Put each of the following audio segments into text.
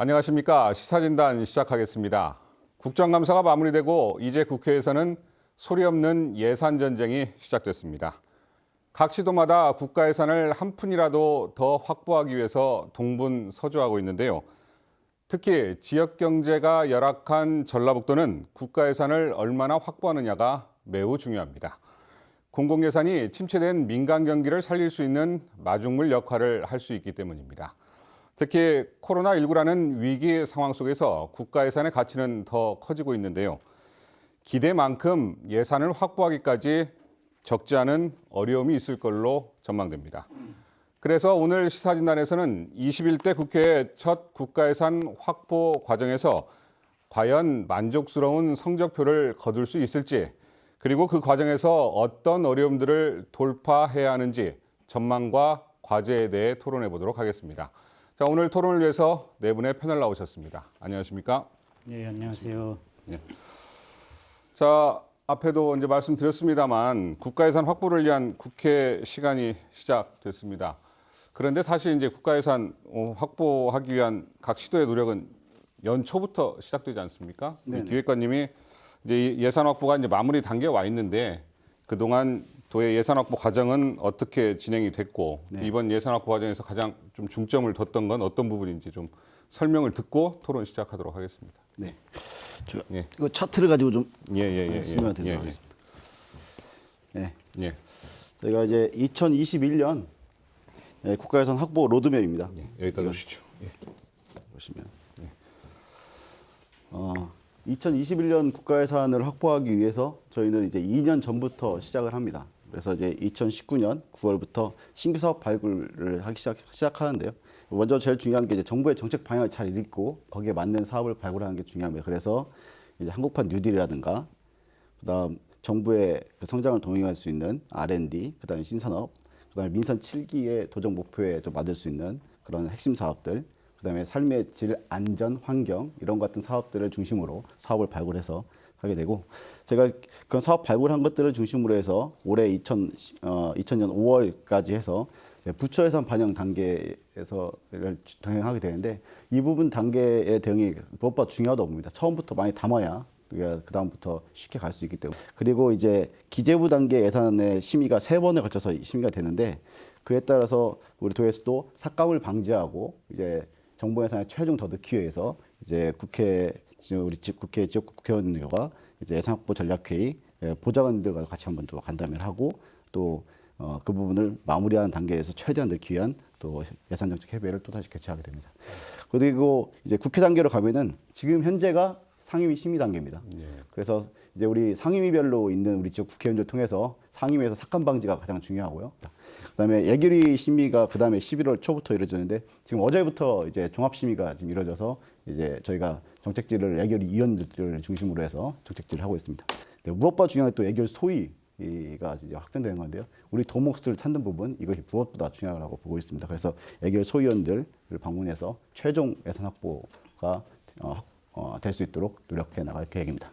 안녕하십니까. 시사진단 시작하겠습니다. 국정감사가 마무리되고 이제 국회에서는 소리 없는 예산 전쟁이 시작됐습니다. 각 시도마다 국가 예산을 한 푼이라도 더 확보하기 위해서 동분서주하고 있는데요. 특히 지역 경제가 열악한 전라북도는 국가 예산을 얼마나 확보하느냐가 매우 중요합니다. 공공예산이 침체된 민간 경기를 살릴 수 있는 마중물 역할을 할 수 있기 때문입니다. 특히 코로나19라는 위기 상황 속에서 국가 예산의 가치는 더 커지고 있는데요. 기대만큼 예산을 확보하기까지 적지 않은 어려움이 있을 걸로 전망됩니다. 그래서 오늘 시사진단에서는 21대 국회의 첫 국가 예산 확보 과정에서 과연 만족스러운 성적표를 거둘 수 있을지, 그리고 그 과정에서 어떤 어려움들을 돌파해야 하는지 전망과 과제에 대해 토론해 보도록 하겠습니다. 자, 오늘 토론을 위해서 네 분의 패널 나오셨습니다. 안녕하십니까? 네, 안녕하세요. 네. 자, 앞에도 이제 말씀드렸습니다만 국가 예산 확보를 위한 국회 시간이 시작됐습니다. 그런데 사실 이제 국가 예산 확보하기 위한 각 시도의 노력은 연초부터 시작되지 않습니까? 기획관님이 이제 예산 확보가 이제 마무리 단계에 와 있는데 그동안 도의 예산 확보 과정은 어떻게 진행이 됐고 이번 예산 확보 과정에서 가장 좀 중점을 뒀던 건 어떤 부분인지 좀 설명을 듣고 토론 시작하도록 하겠습니다. 네. 이거 차트를 가지고 좀 설명을 드리도록 하겠습니다. 네. 저희가 이제 2021년 국가예산 확보 로드맵입니다. 여기다 놓으시죠. 보시면 2021년 국가예산을 확보하기 위해서 저희는 이제 2년 전부터 시작을 합니다. 그래서 이제 2019년 9월부터 신규 사업 발굴을 하기 시작하는데요. 먼저 제일 중요한 게 이제 정부의 정책 방향을 잘 읽고 거기에 맞는 사업을 발굴하는 게 중요합니다. 그래서 이제 한국판 뉴딜이라든가 그다음 정부의 그 성장을 동행할 수 있는 R&D, 그다음에 신산업, 그다음에 민선 7기의 도정 목표에 좀 맞을 수 있는 그런 핵심 사업들, 그다음에 삶의 질, 안전, 환경 이런 같은 사업들을 중심으로 사업을 발굴해서 하게 되고, 제가 그런 사업 발굴한 것들을 중심으로 해서 올해 2000년 5월까지 해서 부처 예산 반영 단계에서 동행하게 되는데, 이 부분 단계의 대응이 무엇보다 중요하다고 봅니다. 처음부터 많이 담아야 그 다음부터 쉽게 갈 수 있기 때문에. 그리고 이제 기재부 단계 예산의 심의가 3번에 걸쳐서 심의가 되는데, 그에 따라서 우리 도에서도 삭감을 방지하고 이제 정부 예산에 최종 더 넣기 위해서 이제 우리 국회 지역구 국회의원들과 이제 예산 확보 전략회의 보좌관들과 같이 한번 또 간담회를 하고 또 그 부분을 마무리하는 단계에서 최대한 넣기 위한 또 예산정책 협의회를 또 다시 개최하게 됩니다. 그리고 이제 국회 단계로 가면은 지금 현재가 상임위 심의 단계입니다. 그래서 이제 우리 상임위별로 있는 우리 지역 국회의원들 통해서 상임위에서 삭감 방지가 가장 중요하고요. 그다음에 예결위 심의가 그다음에 11월 초부터 이루어졌는데, 지금 어제부터 이제 종합 심의가 지금 이루어져서 이제 저희가 정책질을 예결위 위원들을 중심으로 해서 정책질을 하고 있습니다. 무엇보다 중요한 게 또 예결 소위가 이제 확정되는 건데요. 우리 도목들을 찾는 부분, 이것이 무엇보다 중요하다고 보고 있습니다. 그래서 예결 소위원들을 방문해서 최종 예산 확보가 될 수 있도록 노력해 나갈 계획입니다.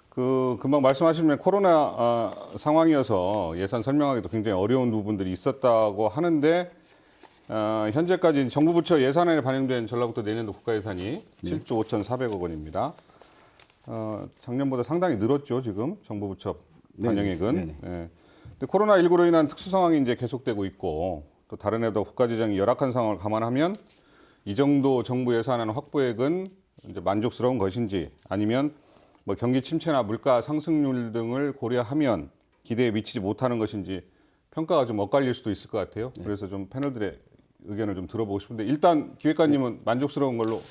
금방 말씀하시면 코로나 상황이어서 예산 설명하기도 굉장히 어려운 부분들이 있었다고 하는데, 현재까지 정부 부처 예산안에 반영된 전라북도 내년도 국가 예산이 7조 5,400억 원입니다. 작년보다 상당히 늘었죠, 지금 정부 부처 반영액은. 근데 코로나19로 인한 특수 상황이 이제 계속되고 있고, 또 다른 해도 국가 재정이 열악한 상황을 감안하면 이 정도 정부 예산안 확보액은 이제 만족스러운 것인지, 아니면 뭐 경기 침체나 물가 상승률 등을 고려하면 기대에 미치지 못하는 것인지 평가가 좀 엇갈릴 수도 있을 것 같아요. 그래서 좀 패널들의 의견을 좀 들어보고 싶은데, 일단 기획관님은 만족스러운 걸로.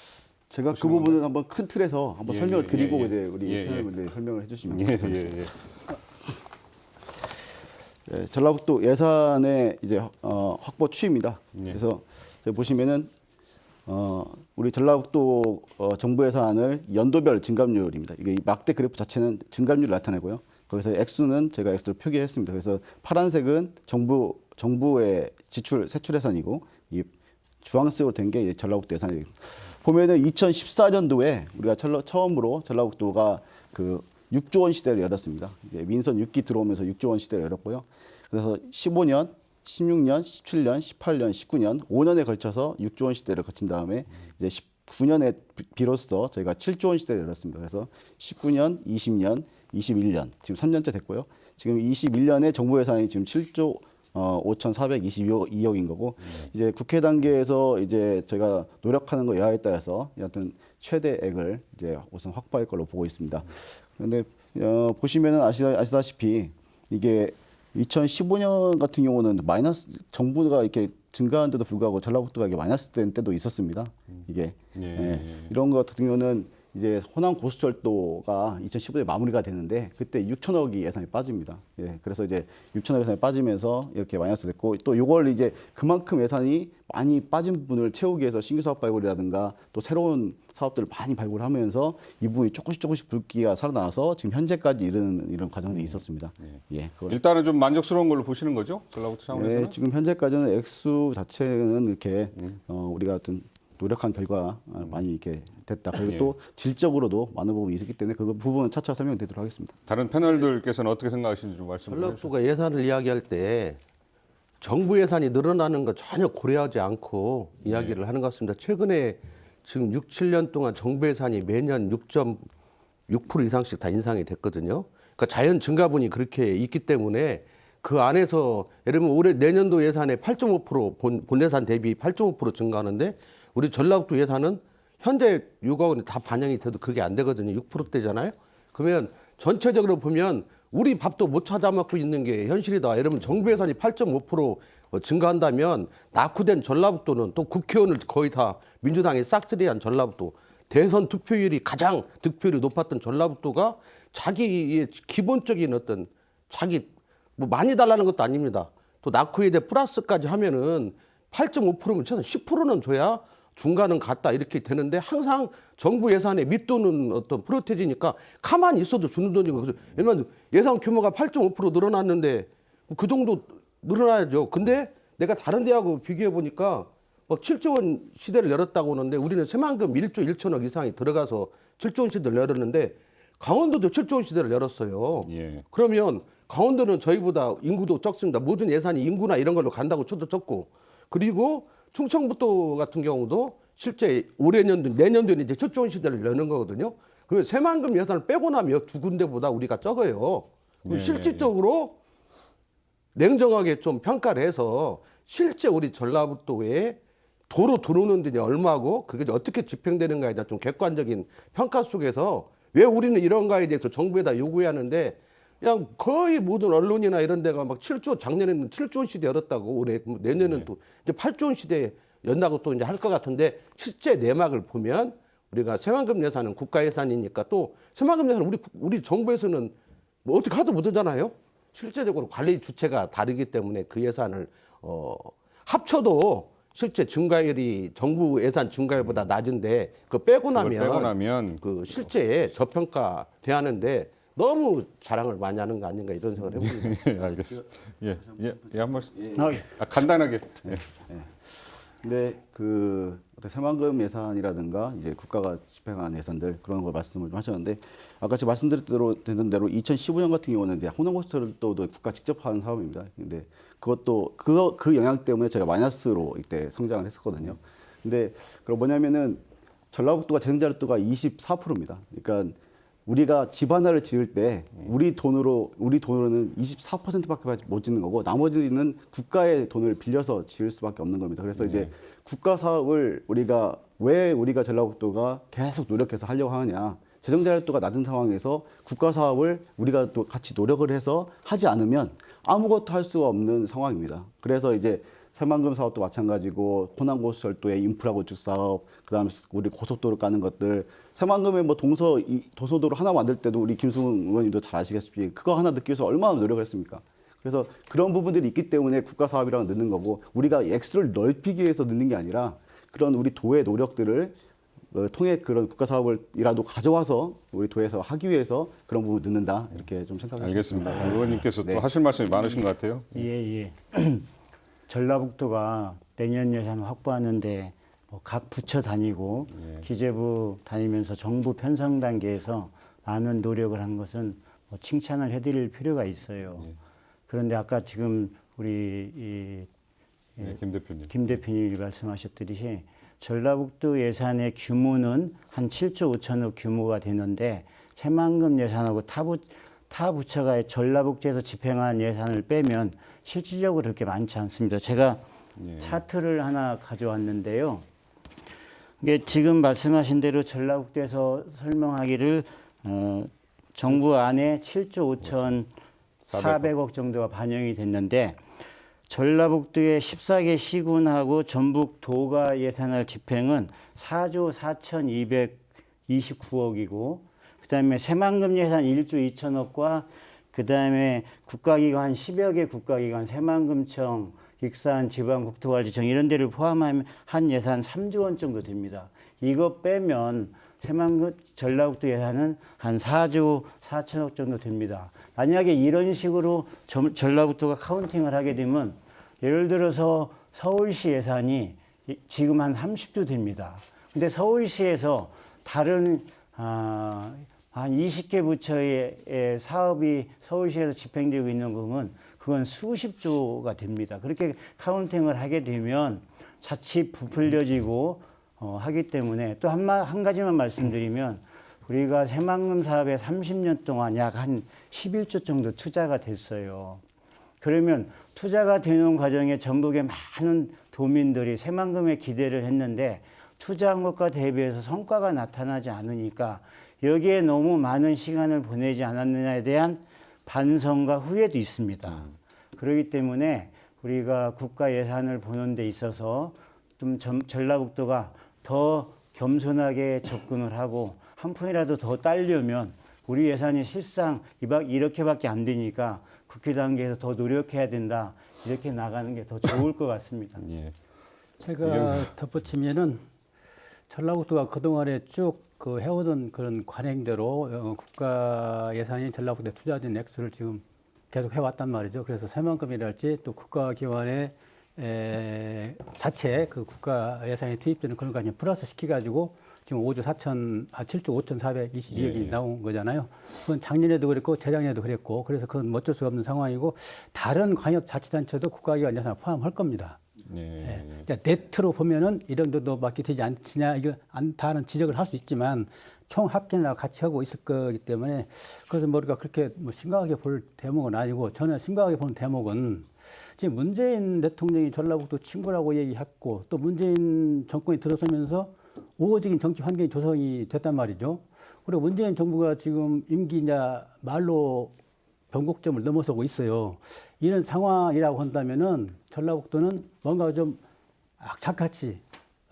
제가 그 부분은 한번 큰 틀에서 한번 설명을 드리고 이제 우리 패널분들이 설명을 해주시면 좋겠습니다. 전라북도 예산의 이제 확보 추이입니다. 그래서 보시면은 우리 전라북도 정부 예산을 연도별 증감률입니다. 이게 막대 그래프 자체는 증감률을 나타내고요. 거기서 액수는 제가 액수를 표기했습니다. 그래서 파란색은 정부의 세출 예산이고, 이 주황색으로 된 게 전라북도 예산입니다. 보면은 2014년도에 우리가 처음으로 전라북도가 그 6조 원 시대를 열었습니다. 이제 민선 6기 들어오면서 6조 원 시대를 열었고요. 그래서 15년, 16년, 17년, 18년, 19년 5년에 걸쳐서 6조 원 시대를 거친 다음에 이제 19년에 비로소 저희가 7조 원 시대를 열었습니다. 그래서 19년, 20년, 21년 지금 3년째 됐고요. 지금 21년에 정부 예산이 지금 7조 5,422억인 거고 이제 국회 단계에서 이제 저희가 노력하는 거 여하에 따라서 여하튼 최대액을 이제 우선 확보할 걸로 보고 있습니다. 그런데 보시면은 아시다시피 이게 2015년 같은 경우는 마이너스 정부가 이렇게 증가한데도 불구하고 전라북도가 이게 마이너스 된 때도 있었습니다. 이게 이런 것 같은 경우는 이제 호남 고수철도가 2015년에 마무리가 되는데 그때 6천억이 예산이 빠집니다. 그래서 이제 6천억 예산이 빠지면서 이렇게 마이너스 됐고 또 이걸 이제 그만큼 예산이 많이 빠진 부분을 채우기 위해서 신규 사업 발굴이라든가 또 새로운 사업들을 많이 발굴하면서 이 부분이 조금씩 붉기가 살아나서 지금 현재까지 이르는 이런 과정이 있었습니다. 일단은 좀 만족스러운 걸로 보시는 거죠? 전라북도 차원에서는? 지금 현재까지는 액수 자체는 이렇게 우리가 어떤 노력한 결과 많이 이렇게 됐다. 그리고 또 질적으로도 많은 부분이 있었기 때문에 그 부분은 차차 설명드리도록 하겠습니다. 다른 패널들께서는 어떻게 생각하시는지 좀 말씀해 주세요. 전라북도가 예산을 이야기할 때 정부 예산이 늘어나는 거 전혀 고려하지 않고 이야기를 하는 것 같습니다. 최근에 지금 6, 7년 동안 정부 예산이 매년 6.6% 이상씩 다 인상이 됐거든요. 그러니까 자연 증가분이 그렇게 있기 때문에 그 안에서 예를 들면 올해 내년도 예산에 8.5% 본 예산 대비 8.5% 증가하는데 우리 전라북도 예산은 현재 요가원에 다 반영이 돼도 그게 안 되거든요. 6%대잖아요. 그러면 전체적으로 보면 우리 밥도 못 찾아 먹고 있는 게 현실이다. 이러면 정부 예산이 8.5% 증가한다면 낙후된 전라북도는 또 국회의원을 거의 다 민주당이 싹쓸이한 전라북도 대선 투표율이 가장 득표율이 높았던 전라북도가 자기의 기본적인 어떤 자기 뭐 많이 달라는 것도 아닙니다. 또 낙후에 대해 플러스까지 하면은 8.5%면 최소한 10%는 줘야 중간은 갔다 이렇게 되는데 항상 정부 예산에 밑도는 어떤 프로테지니까 가만히 있어도 주는 돈이고 그래서 왜냐면 예산 규모가 8.5% 늘어났는데 그 정도 늘어나야죠. 근데 내가 다른 데하고 비교해 보니까 7조 원 시대를 열었다고 하는데 우리는 새만금 1조 1천억 이상이 들어가서 7조 원 시대를 열었는데 강원도도 7조 원 시대를 열었어요. 그러면 강원도는 저희보다 인구도 적습니다. 모든 예산이 인구나 이런 걸로 간다고 쳐도 적고 그리고 충청북도 같은 경우도 실제 내년도에 이제 7조 원 시대를 여는 거거든요. 그러면 새만금 예산을 빼고 나면 두 군데보다 우리가 적어요. 실질적으로 냉정하게 좀 평가를 해서 실제 우리 전라북도에 도로 들어오는 데이 얼마고 그게 어떻게 집행되는가에 대한 좀 객관적인 평가 속에서 왜 우리는 이런가에 대해서 정부에다 요구하는데 그냥 거의 모든 언론이나 이런 데가 막 7조, 작년에는 7조 원 시대 열었다고 올해 내년에는 또 이제 8조 원 시대 연다고 또 이제 할 것 같은데 실제 내막을 보면 우리가 새만금 예산은 국가 예산이니까 또 새만금 예산은 우리 정부에서는 뭐 어떻게 하도 못하잖아요. 실제적으로 관리 주체가 다르기 때문에 그 예산을 합쳐도 실제 증가율이 정부 예산 증가율보다 낮은데 그거 빼고 나면 그 실제 저평가 대하는데 너무 자랑을 많이 하는 거 아닌가 이런 생각을 해봅니다. 알겠습니다. 한 말씀. 간단하게. 근데 그 새만금 예산이라든가 이제 국가가 집행한 예산들 그런 걸 말씀을 좀 하셨는데 아까 제가 말씀드린 대로 2015년 같은 경우는 이제 호남고속철도 국가 직접 한 사업입니다. 근데 그것도 그 영향 때문에 저희가 마이너스로 이때 성장을 했었거든요. 근데 그럼 뭐냐면은 전라북도가 재생자율도가 24%입니다. 그러니까 우리가 집 하나를 지을 때 우리 돈으로는 24%밖에 못 짓는 거고 나머지는 국가의 돈을 빌려서 지을 수밖에 없는 겁니다. 그래서 이제 국가 사업을 우리가 전라북도가 계속 노력해서 하려고 하느냐. 재정자율도가 낮은 상황에서 국가 사업을 우리가 또 같이 노력을 해서 하지 않으면 아무것도 할 수가 없는 상황입니다. 그래서 이제 새만금 사업도 마찬가지고 호남고속철도의 인프라 구축 사업, 그다음에 우리 고속도로 까는 것들, 새만금의 뭐 도소도로 하나 만들 때도 우리 김승훈 의원님도 잘 아시겠지만 그거 하나 넣기 위해서 얼마나 노력을 했습니까? 그래서 그런 부분들이 있기 때문에 국가 사업이라고 넣는 거고 우리가 액수를 넓히기 위해서 넣는 게 아니라 그런 우리 도의 노력들을 통해 그런 국가 사업을이라도 가져와서 우리 도에서 하기 위해서 그런 부분을 넣는다 이렇게 좀 생각합니다. 알겠습니다. 의원님께서 또 하실 말씀이 많으신 것 같아요. 예. 전라북도가 내년 예산 확보하는데 각 부처 다니고 기재부 다니면서 정부 편성 단계에서 많은 노력을 한 것은 칭찬을 해드릴 필요가 있어요. 그런데 아까 지금 우리 김 대표님. 김 대표님이 말씀하셨듯이 전라북도 예산의 규모는 한 7조 5천억 규모가 되는데 새만금 예산하고 타 부처가 전라북도에서 집행한 예산을 빼면 실질적으로 그렇게 많지 않습니다. 제가 차트를 하나 가져왔는데요. 이게 지금 말씀하신 대로 전라북도에서 설명하기를 정부 안에 7조 5,400억 정도가 반영이 됐는데 전라북도의 14개 시군하고 전북 도가 예산을 집행은 4조 4,229억이고 그다음에 새만금 예산 1조 2천억과 그다음에 국가기관 10여 개 국가기관 새만금청, 익산 지방국토관리청 이런 데를 포함한 한 예산 3조 원 정도 됩니다. 이거 빼면 새만금 전라북도 예산은 한 4조 4천억 정도 됩니다. 만약에 이런 식으로 전라북도가 카운팅을 하게 되면 예를 들어서 서울시 예산이 지금 한 30조 됩니다. 근데 서울시에서 다른 한 20개 부처의 사업이 서울시에서 집행되고 있는 그건 수십조가 됩니다. 그렇게 카운팅을 하게 되면 자칫 부풀려지고 하기 때문에 또 한 가지만 말씀드리면 우리가 새만금 사업에 30년 동안 약 한 11조 정도 투자가 됐어요. 그러면 투자가 되는 과정에 전북의 많은 도민들이 새만금에 기대를 했는데 투자한 것과 대비해서 성과가 나타나지 않으니까 여기에 너무 많은 시간을 보내지 않았느냐에 대한 반성과 후회도 있습니다. 그렇기 때문에 우리가 국가 예산을 보는 데 있어서 좀 전라북도가 더 겸손하게 접근을 하고 한 푼이라도 더 따려면 우리 예산이 실상 이렇게밖에 안 되니까 국회 단계에서 더 노력해야 된다. 이렇게 나가는 게 더 좋을 것 같습니다. 예. 제가 덧붙이면은 전라북도가 그동안에 쭉 해오던 그런 관행대로 국가 예산이 전라북도에 투자된 액수를 지금 계속 해왔단 말이죠. 그래서 새만금이랄지 또 국가기관의 자체 그 국가 예산에 투입되는 그런 거 그냥 플러스 시켜가지고 지금 7조 5,422억이 나온 거잖아요. 그건 작년에도 그랬고 재작년에도 그랬고 그래서 그건 어쩔 수가 없는 상황이고 다른 광역자치단체도 국가기관 예산을 포함할 겁니다. 그러니까 네트로 보면은 이 정도밖에 되지 않느냐 이거 않다는 지적을 할 수 있지만 총 합계나 같이 하고 있을 거기 때문에 그래서 우리가 그렇게 심각하게 볼 대목은 아니고 저는 심각하게 보는 대목은 지금 문재인 대통령이 전라북도 친구라고 얘기했고 또 문재인 정권이 들어서면서 우호적인 정치 환경이 조성이 됐단 말이죠. 그리고 문재인 정부가 지금 임기 이제 말로 변곡점을 넘어서고 있어요. 이런 상황이라고 한다면은 전라북도는 뭔가 좀 악착같이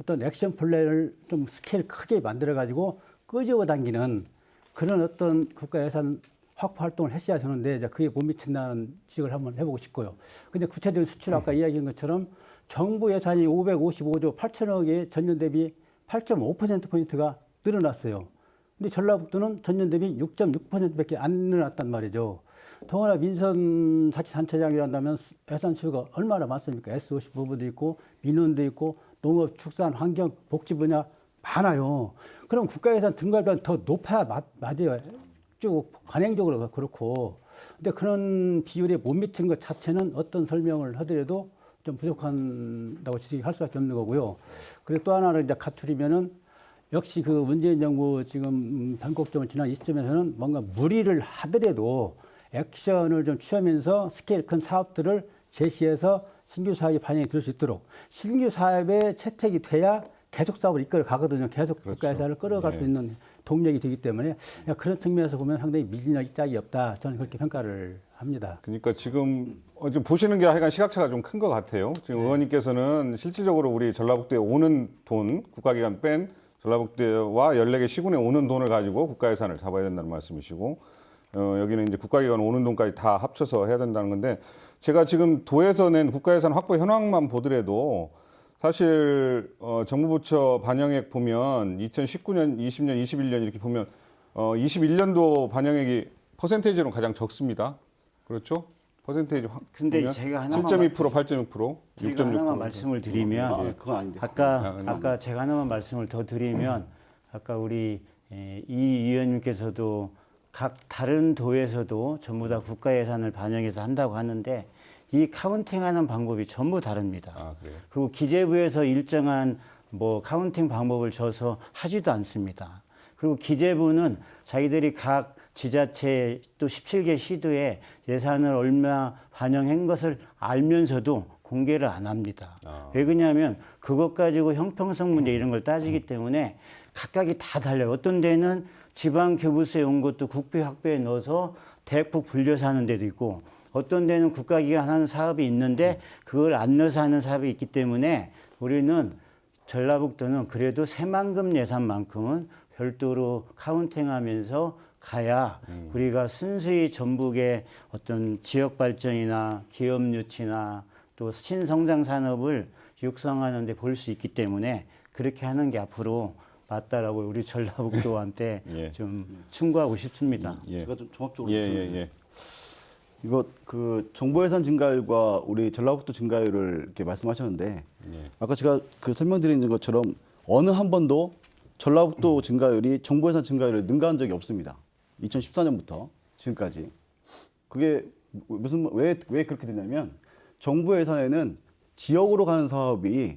어떤 액션 플랜을 좀 스케일 크게 만들어가지고 끄집어 당기는 그런 어떤 국가 예산 확보 활동을 했어야 되는데 이제 그게 못 미친다는 지적을 한번 해보고 싶고요. 근데 구체적인 수치를 아까 이야기한 것처럼 정부 예산이 555조 8천억에 전년 대비 8.5%포인트가 늘어났어요. 근데 전라북도는 전년 대비 6.6%밖에 안 늘어났단 말이죠. 더구나 민선자치단체장이란다면 예산 수요가 얼마나 많습니까? S50 부분도 있고 민원도 있고 농업, 축산, 환경, 복지 분야 많아요. 그럼 국가 예산 등급이 더 높아야 맞아요. 쭉 관행적으로 그렇고. 근데 그런 비율에 못 미친 것 자체는 어떤 설명을 하더라도 좀 부족한다고 지적할 수밖에 없는 거고요. 그리고 또 하나를 이제 갖추리면은 역시 그 문재인 정부 지금 변곡점을 지난 이 시점에서는 뭔가 무리를 하더라도 액션을 좀 취하면서 스케일 큰 사업들을 제시해서 신규 사업이 반영이 될 수 있도록 신규 사업에 채택이 돼야 계속 사업을 이끌어 가거든요. 계속 그렇죠. 국가 예산을 끌어갈 수 있는 동력이 되기 때문에 그런 측면에서 보면 상당히 밀리력이 짝이 없다. 저는 그렇게 평가를 합니다. 그러니까 지금 좀 보시는 게 하여간 시각차가 좀 큰 것 같아요. 지금 의원님께서는 실질적으로 우리 전라북도에 오는 돈, 국가기관 뺀 전라북도와 14개 시군에 오는 돈을 가지고 국가 예산을 잡아야 된다는 말씀이시고 여기는 이제 국가기관 오는 돈까지 다 합쳐서 해야 된다는 건데 제가 지금 도에서 낸 국가 예산 확보 현황만 보더라도 사실 정부 부처 반영액 보면 2019년, 20년, 21년 이렇게 보면 21년도 반영액이 퍼센테이지로 가장 적습니다. 그렇죠? 퍼센테이지 근데 제가 하나만 7.2%, 8.6%, 제가 하나만 6.6%. 말씀을 드리면 그건 아닌데. 아까 제가 하나만 말씀을 더 드리면 아까 우리 이 의원님께서도 각 다른 도에서도 전부 다 국가 예산을 반영해서 한다고 하는데 이 카운팅하는 방법이 전부 다릅니다. 아, 그래요? 그리고 기재부에서 일정한 뭐 카운팅 방법을 줘서 하지도 않습니다. 그리고 기재부는 자기들이 각 지자체 또 17개 시도에 예산을 얼마 반영한 것을 알면서도 공개를 안 합니다. 왜 그러냐면 그것 가지고 형평성 문제 이런 걸 따지기 때문에 각각이 다 달라요. 어떤 데는 지방 교부세 온 것도 국비 확보에 넣어서 대폭 불려서 하는 데도 있고 어떤 데는 국가기관 하는 사업이 있는데 그걸 안 넣어서 하는 사업이 있기 때문에 우리는 전라북도는 그래도 새만금 예산만큼은 별도로 카운팅하면서 가야 우리가 순수히 전북의 어떤 지역 발전이나 기업 유치나 또 신성장 산업을 육성하는 데 볼 수 있기 때문에 그렇게 하는 게 앞으로 맞다라고 우리 전라북도한테 예. 좀 충고하고 싶습니다. 예. 제가 좀 종합적으로 예. 이거 그 정부 예산 증가율과 우리 전라북도 증가율을 이렇게 말씀하셨는데 아까 제가 그 설명드린 것처럼 어느 한 번도 전라북도 증가율이 정부 예산 증가율을 능가한 적이 없습니다. 2014년부터 지금까지. 그게 왜 그렇게 되냐면 정부 예산에는 지역으로 가는 사업이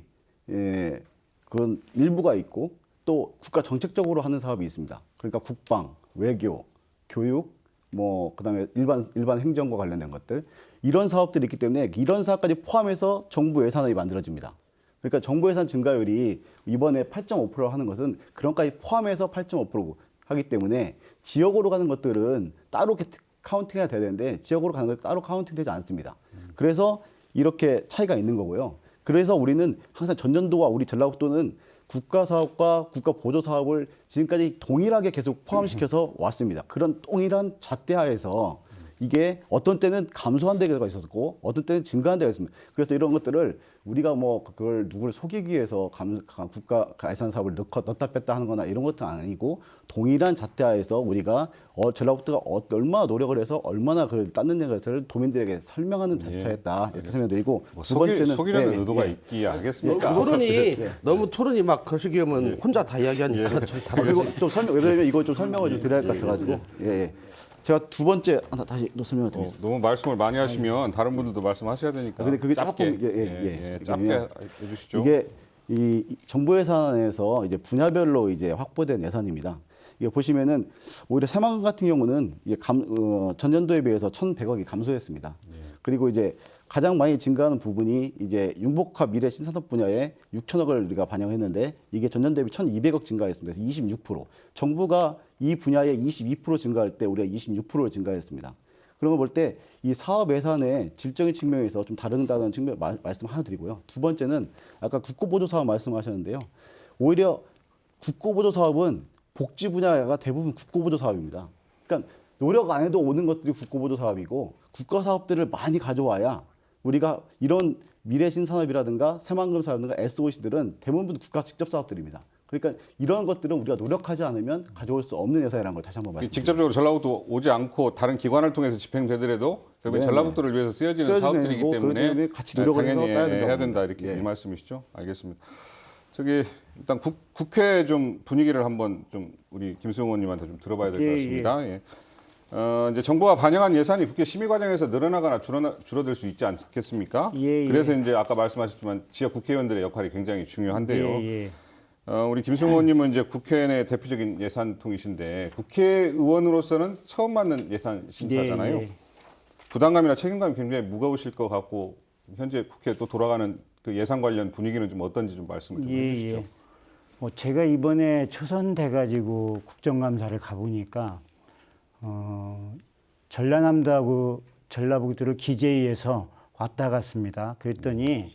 그건 일부가 있고 또 국가 정책적으로 하는 사업이 있습니다. 그러니까 국방, 외교, 교육, 뭐 그다음에 일반 행정과 관련된 것들 이런 사업들이 있기 때문에 이런 사업까지 포함해서 정부 예산이 만들어집니다. 그러니까 정부 예산 증가율이 이번에 8.5% 하는 것은 그런까지 포함해서 8.5% 하기 때문에 지역으로 가는 것들은 따로 카운팅해야 되는데 지역으로 가는 것은 따로 카운팅되지 않습니다. 그래서 이렇게 차이가 있는 거고요. 그래서 우리는 항상 전년도와 우리 전라북도는 국가 사업과 국가 보조 사업을 지금까지 동일하게 계속 포함시켜서 왔습니다. 그런 동일한 잣대하에서 이게 어떤 때는 감소한 데가 있었고 어떤 때는 증가한 데가 있습니다. 그래서 이런 것들을 우리가 뭐 그걸 누구를 속이기 위해서 국가 예산 사업을 넣다 뺐다 하는 거나 이런 것도 아니고 동일한 잣대하에서 우리가 전라북도가 얼마나 노력을 해서 얼마나 그걸 땄는 것을 도민들에게 설명하는 잣대였다 이렇게 설명드리고 뭐 두 번째는 속이려는 의도가 있기 알겠습니까? 토론이 너무 토론이 막 거시기하면 혼자 다 이야기하니까 저희 다 그리고 좀 왜냐면 이거 좀 설명을 좀 드려야 할 것 같아가지고 제가 두 번째 하나 다시 또 설명을 드리겠습니다. 너무 말씀을 많이 하시면 다른 분들도 말씀하셔야 되니까. 근데 그게 짧게, 조금 짧게 해주시죠. 이게 이 정부 예산에서 이제 분야별로 이제 확보된 예산입니다. 이게 보시면은 오히려 새만금 같은 경우는 이게 전년도에 비해서 1,100억이 감소했습니다. 그리고 이제 가장 많이 증가하는 부분이 이제 융복합 미래 신산업 분야에 6천억을 우리가 반영했는데 이게 전년 대비 1,200억 증가했습니다. 26%. 정부가 이 분야에 22% 증가할 때 우리가 26%를 증가했습니다. 그런 걸 볼 때 이 사업 예산의 질적인 측면에서 좀 다르다는 측면 말씀 하나 드리고요. 두 번째는 아까 국고보조 사업 말씀하셨는데요. 오히려 국고보조 사업은 복지 분야가 대부분 국고보조 사업입니다. 그러니까 노력 안 해도 오는 것들이 국고보조 사업이고 국가 사업들을 많이 가져와야 우리가 이런 미래 신산업이라든가 새만금 사업이라든가 SOC들은 대부분 국가 직접 사업들입니다. 그러니까 이런 것들은 우리가 노력하지 않으면 가져올 수 없는 예산이라는 걸 다시 한번 말씀드립니다. 직접적으로 전라북도 오지 않고 다른 기관을 통해서 집행되더라도 결국 전라북도를 위해서 쓰여지는 사업들이기 때문에 같이 노력을 당연히 해서 따야 해야 된다 이렇게 이 말씀이시죠? 알겠습니다. 저기 일단 국회 좀 분위기를 한번 좀 우리 김수영 의원님한테 좀 들어봐야 될 것 같습니다. 예. 이제 정부가 반영한 예산이 국회 심의 과정에서 늘어나거나 줄어들 수 있지 않겠습니까? 그래서 이제 아까 말씀하셨지만 지역 국회의원들의 역할이 굉장히 중요한데요. 우리 김승호 의원님은 이제 국회 내 대표적인 예산통이신데 국회의원으로서는 처음 맞는 예산 심사잖아요. 부담감이나 책임감이 굉장히 무거우실 것 같고 현재 국회에 또 돌아가는 그 예산 관련 분위기는 좀 어떤지 좀 말씀을 좀 해주시죠. 뭐 제가 이번에 초선돼가지고 국정감사를 가보니까 전라남도하고 전라북도를 기재위에서 왔다 갔습니다. 그랬더니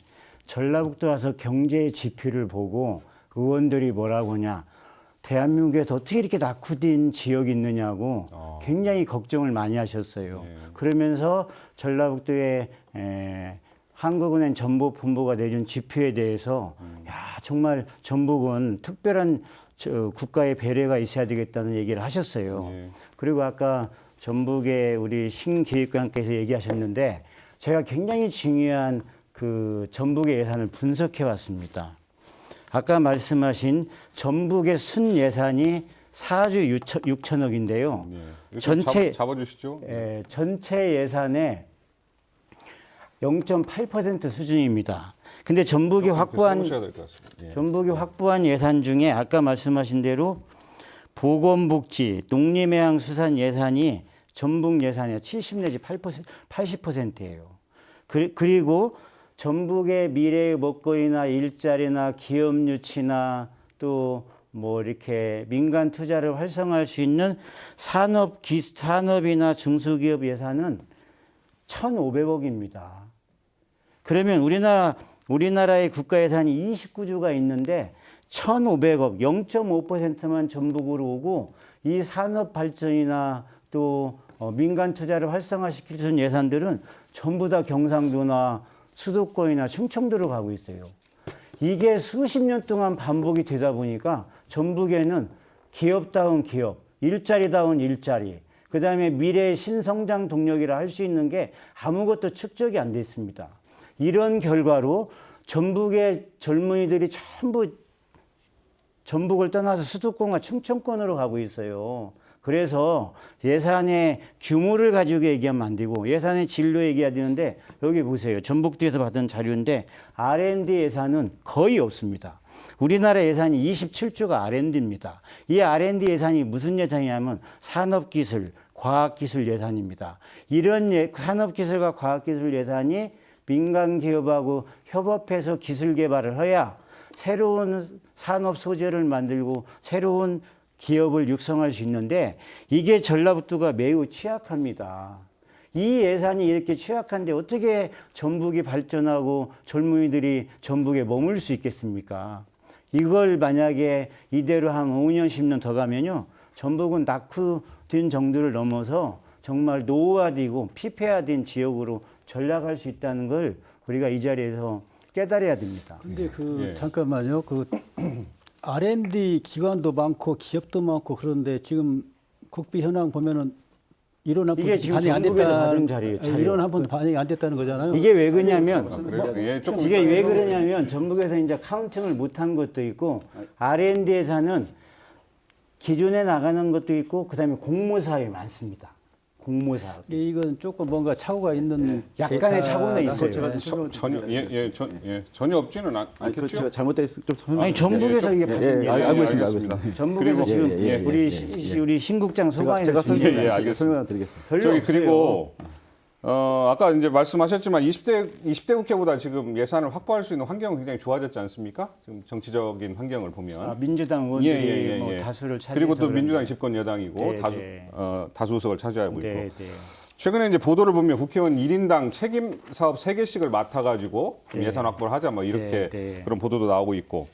전라북도 와서 경제 지표를 보고 의원들이 뭐라고 하냐. 대한민국에서 어떻게 이렇게 낙후된 지역이 있느냐고 굉장히 걱정을 많이 하셨어요. 그러면서 전라북도의 한국은행 전북본부가 내준 지표에 대해서 야 정말 전북은 특별한 국가의 배려가 있어야 되겠다는 얘기를 하셨어요. 그리고 아까 전북의 우리 신기획관께서 얘기하셨는데 제가 굉장히 중요한 그 전북의 예산을 분석해 왔습니다. 아까 말씀하신 전북의 순 예산이 4조 6천억인데요. 전체 잡아주시죠. 전체 예산의 0.8% 수준입니다. 근데 전북이 확보한 해보셔야 될 것 같습니다. 예. 전북이 확보한 예산 중에 아까 말씀하신 대로 보건복지, 농림해양수산 예산이 전북 예산의 70 내지 80%예요. 그리고 전북의 미래의 먹거리나 일자리나 기업 유치나 또 뭐 이렇게 민간 투자를 활성화할 수 있는 산업이나 중소기업 예산은 1,500억입니다. 그러면 우리나라의 국가 예산이 29조가 있는데 1,500억, 0.5%만 전북으로 오고 이 산업 발전이나 또 민간 투자를 활성화시킬 수 있는 예산들은 전부 다 경상도나 수도권이나 충청도로 가고 있어요. 이게 수십 년 동안 반복이 되다 보니까 전북에는 기업다운 기업, 일자리다운 일자리, 그다음에 미래의 신성장 동력이라 할 수 있는 게 아무것도 축적이 안 돼 있습니다. 이런 결과로 전북의 젊은이들이 전부 전북을 떠나서 수도권과 충청권으로 가고 있어요. 그래서 예산의 규모를 가지고 얘기하면 안 되고 예산의 질로 얘기해야 되는데 여기 보세요. 전북도에서 받은 자료인데 R&D 예산은 거의 없습니다. 우리나라 예산이 27조가 R&D입니다. 이 R&D 예산이 무슨 예산이냐면 산업기술, 과학기술 예산입니다. 이런 산업기술과 과학기술 예산이 민간 기업하고 협업해서 기술 개발을 해야 새로운 산업 소재를 만들고 새로운 기업을 육성할 수 있는데 이게 전라북도가 매우 취약합니다. 이 예산이 이렇게 취약한데 어떻게 전북이 발전하고 젊은이들이 전북에 머물 수 있겠습니까? 이걸 만약에 이대로 한 5년, 10년 더 가면요. 전북은 낙후된 정도를 넘어서 정말 노후화되고 피폐화된 지역으로 전락할 수 있다는 걸 우리가 이 자리에서 깨달아야 됩니다. 근데 예. 잠깐만요. R&D 기관도 많고 기업도 많고 그런데 지금 국비 현황 보면은 이론 한 이게 번도 지금 반영이 안 전국에서 됐다. 받은 자리예요. 이론 한 번도 반영이 안 됐다는 거잖아요. 이게 왜 그러냐면 예, 조금 이게 왜 그러냐면 전북에서 이제 카운팅을 못한 것도 있고 R&D 예산은 기존에 나가는 것도 있고 그다음에 공모 사업이 많습니다. 공모 사업. 이건 조금 뭔가 착오가 있는 약간의 착오는 있어요. 전혀 없지는 아니, 그 않겠죠. 제가 잘못된 좀 설명. 아니 전북에서 이게 예, 받은 예, 알고 있습니다. 알고 알겠습니다. 있습니다. 전북에서 그리고- 지금 예, 예, 예, 우리 신국장 소관에서 제가 지금 예, 알겠습니다. 설명을 드리겠습니다. 별로 저기 없어요. 그리고 아까 이제 말씀하셨지만 20대 국회보다 지금 예산을 확보할 수 있는 환경은 굉장히 좋아졌지 않습니까? 지금 정치적인 환경을 보면. 민주당 의원들이 뭐 다수를 차지해서 그리고 또 그런지. 민주당 집권 여당이고 네, 네. 다수석을 차지하고 네, 있고. 네. 최근에 이제 보도를 보면 국회의원 1인당 책임 사업 3개씩을 맡아가지고 좀 네. 예산 확보를 하자 뭐 이렇게 네, 네. 그런 보도도 나오고 있고.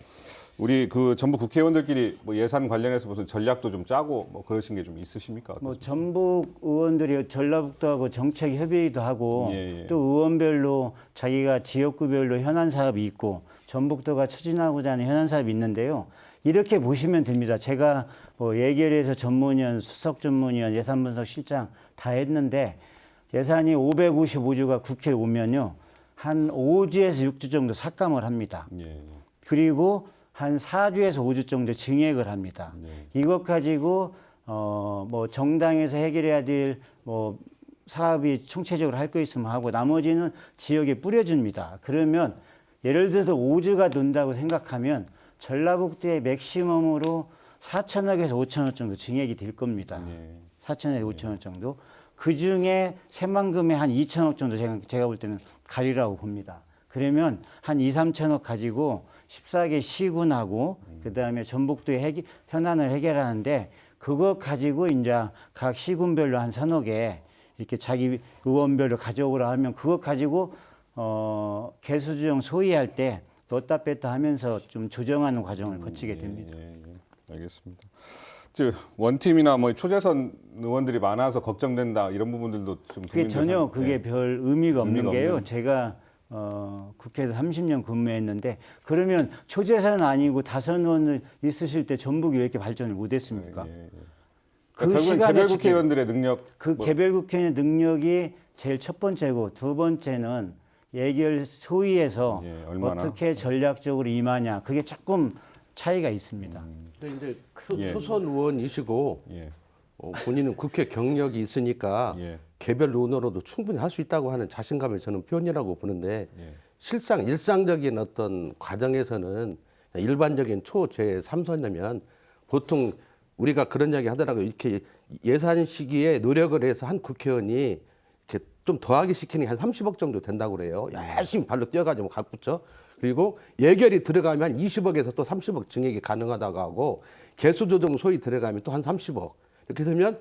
우리 그 전북 국회의원들끼리 뭐 예산 관련해서 무슨 전략도 좀 짜고 뭐 그러신 게 좀 있으십니까? 뭐 전북 의원들이 전라북도하고 정책 협의도 하고 예, 예. 또 의원별로 자기가 지역구별로 현안 사업이 있고 전북도가 추진하고자 하는 현안 사업이 있는데요. 이렇게 보시면 됩니다. 제가 뭐 예결위에서 전문위원, 수석 전문위원, 예산분석실장 다 했는데 예산이 555조가 국회에 오면요. 한 5주에서 6주 정도 삭감을 합니다. 예. 그리고 한 4주에서 5주 정도 증액을 합니다. 이것 가지고 뭐 정당에서 해결해야 될 뭐 사업이 총체적으로 할 거 있으면 하고 나머지는 지역에 뿌려줍니다. 그러면 예를 들어서 5주가 돈다고 생각하면 전라북도의 맥시멈으로 4천억에서 5천억 정도 증액이 될 겁니다. 4천억에서 5천억 정도. 그중에 새만금에 한 2천억 정도 제가 볼 때는 가리라고 봅니다. 그러면 한 2, 3천억 가지고 14개 시군하고 그다음에 전북도의 현안을 해결하는데 그거 가지고 이제 각 시군별로 한 3억에 이렇게 자기 의원별로 가져오라 하면 그거 가지고 개수조정 소위할 때 넣었다 뺐다 하면서 좀 조정하는 과정을 거치게 됩니다. 알겠습니다. 원팀이나 뭐 초재선 의원들이 많아서 걱정된다 이런 부분들도 좀 그게 전혀 그게 별 의미가 없는 의미가 게요. 없는. 제가 국회에서 30년 근무했는데 그러면 초재선 아니고 다선 의원을 있으실 때 전북이 왜 이렇게 발전을 못했습니까? 그 결국은 시간에 개별 국회의원들의 능력 그 개별 국회의원의 능력이 제일 첫 번째고 두 번째는 예결 소위에서 얼마나? 어떻게 전략적으로 임하냐 그게 조금 차이가 있습니다. 근데 예. 초선 의원이시고 예. 본인은 국회 경력이 있으니까 예. 개별 의원으로도 충분히 할 수 있다고 하는 자신감을 저는 표현이라고 보는데 실상 일상적인 어떤 과정에서는 일반적인 초재 3선이면 보통 우리가 그런 이야기 하더라고요. 이렇게 예산 시기에 노력을 해서 한 국회의원이 이렇게 좀 더하기 시키는 게 한 30억 정도 된다고 그래요. 열심히 발로 뛰어가지고 각붙죠. 그리고 예결이 들어가면 20억에서 또 30억 증액이 가능하다고 하고 개수조정 소위 들어가면 또 한 30억. 이렇게 되면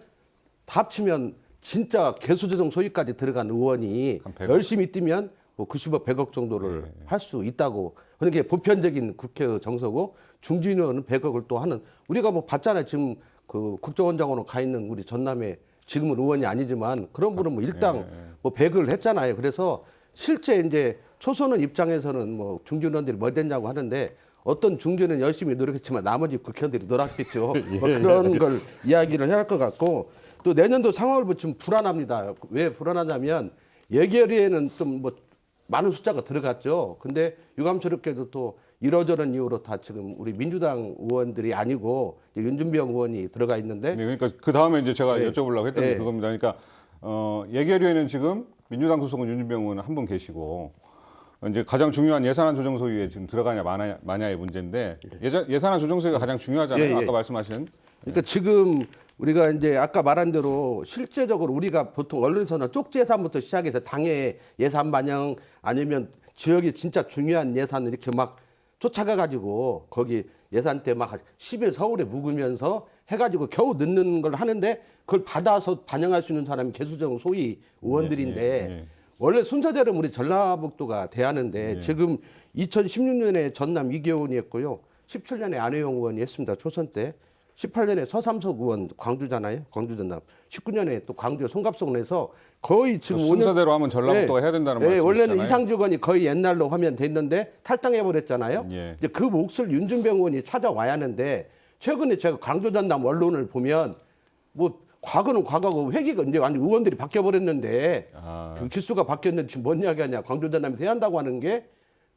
다 합치면 진짜 개수조정 소위까지 들어간 의원이 한 100억. 열심히 뛰면 뭐 90억, 100억 정도를 할 수 있다고. 그게 보편적인 국회 정서고 중진 의원은 100억을 또 하는 우리가 뭐 봤잖아요. 지금 그 국정원장으로 가 있는 우리 전남의 지금은 의원이 아니지만 그런 분은 뭐 일당 뭐 100을 했잖아요. 그래서 실제 이제 초선의 입장에서는 뭐 중진 의원들이 뭐 됐냐고 하는데 어떤 중진은 열심히 노력했지만 나머지 국회의원들이 놀았겠죠. 뭐 그런 걸 이야기를 해야 할 것 같고 또 내년도 상황을 보면 불안합니다. 왜 불안하냐면 예결위에는 좀 뭐 많은 숫자가 들어갔죠. 근데 유감스럽게도 또 이러저런 이유로 다 지금 우리 민주당 의원들이 아니고 윤준병 의원이 들어가 있는데 네, 그러니까 그 다음에 이제 제가 네. 여쭤보려고 했던 게 네. 그겁니다. 그러니까 예결위에는 지금 민주당 소속은 윤준병 의원 한 분 계시고 이제 가장 중요한 예산안 조정 소위에 지금 들어가냐 마냐의 문제인데 예산안 조정 소위가 가장 중요하잖아요. 예, 예. 아까 말씀하신. 그러니까 지금 우리가 이제 아까 말한 대로 실제적으로 우리가 보통 언론에서는 쪽지 예산부터 시작해서 당의 예산 반영 아니면 지역이 진짜 중요한 예산을 이렇게 막 쫓아가 가지고 거기 예산 때 막 10일 서울에 묵으면서 해가지고 겨우 넣는 걸 하는데 그걸 받아서 반영할 수 있는 사람이 개수정 소위 의원들인데 예. 원래 순서대로 우리 전라북도가 대하는데 지금 2016년에 전남 이계원이 했고요. 17년에 안혜영 의원이 했습니다. 초선 때. 18년에 서삼석 의원 광주잖아요. 광주 전남. 19년에 또 광주 송갑석을 해서 거의 지금 순서대로 하면 전라북도가 해야 된다는 말씀이시잖아요. 원래는 이상주 의원이 거의 옛날로 하면 됐는데 탈당해버렸잖아요. 예. 이제 그 몫을 윤준병 의원이 찾아와야 하는데 최근에 제가 광주 전남 언론을 보면 뭐 과거는 과거고 회기가 이제 완전 의원들이 바뀌어버렸는데 그 기수가 바뀌었는데 지금 뭔 이야기하냐. 광주 전남이 돼야 한다고 하는 게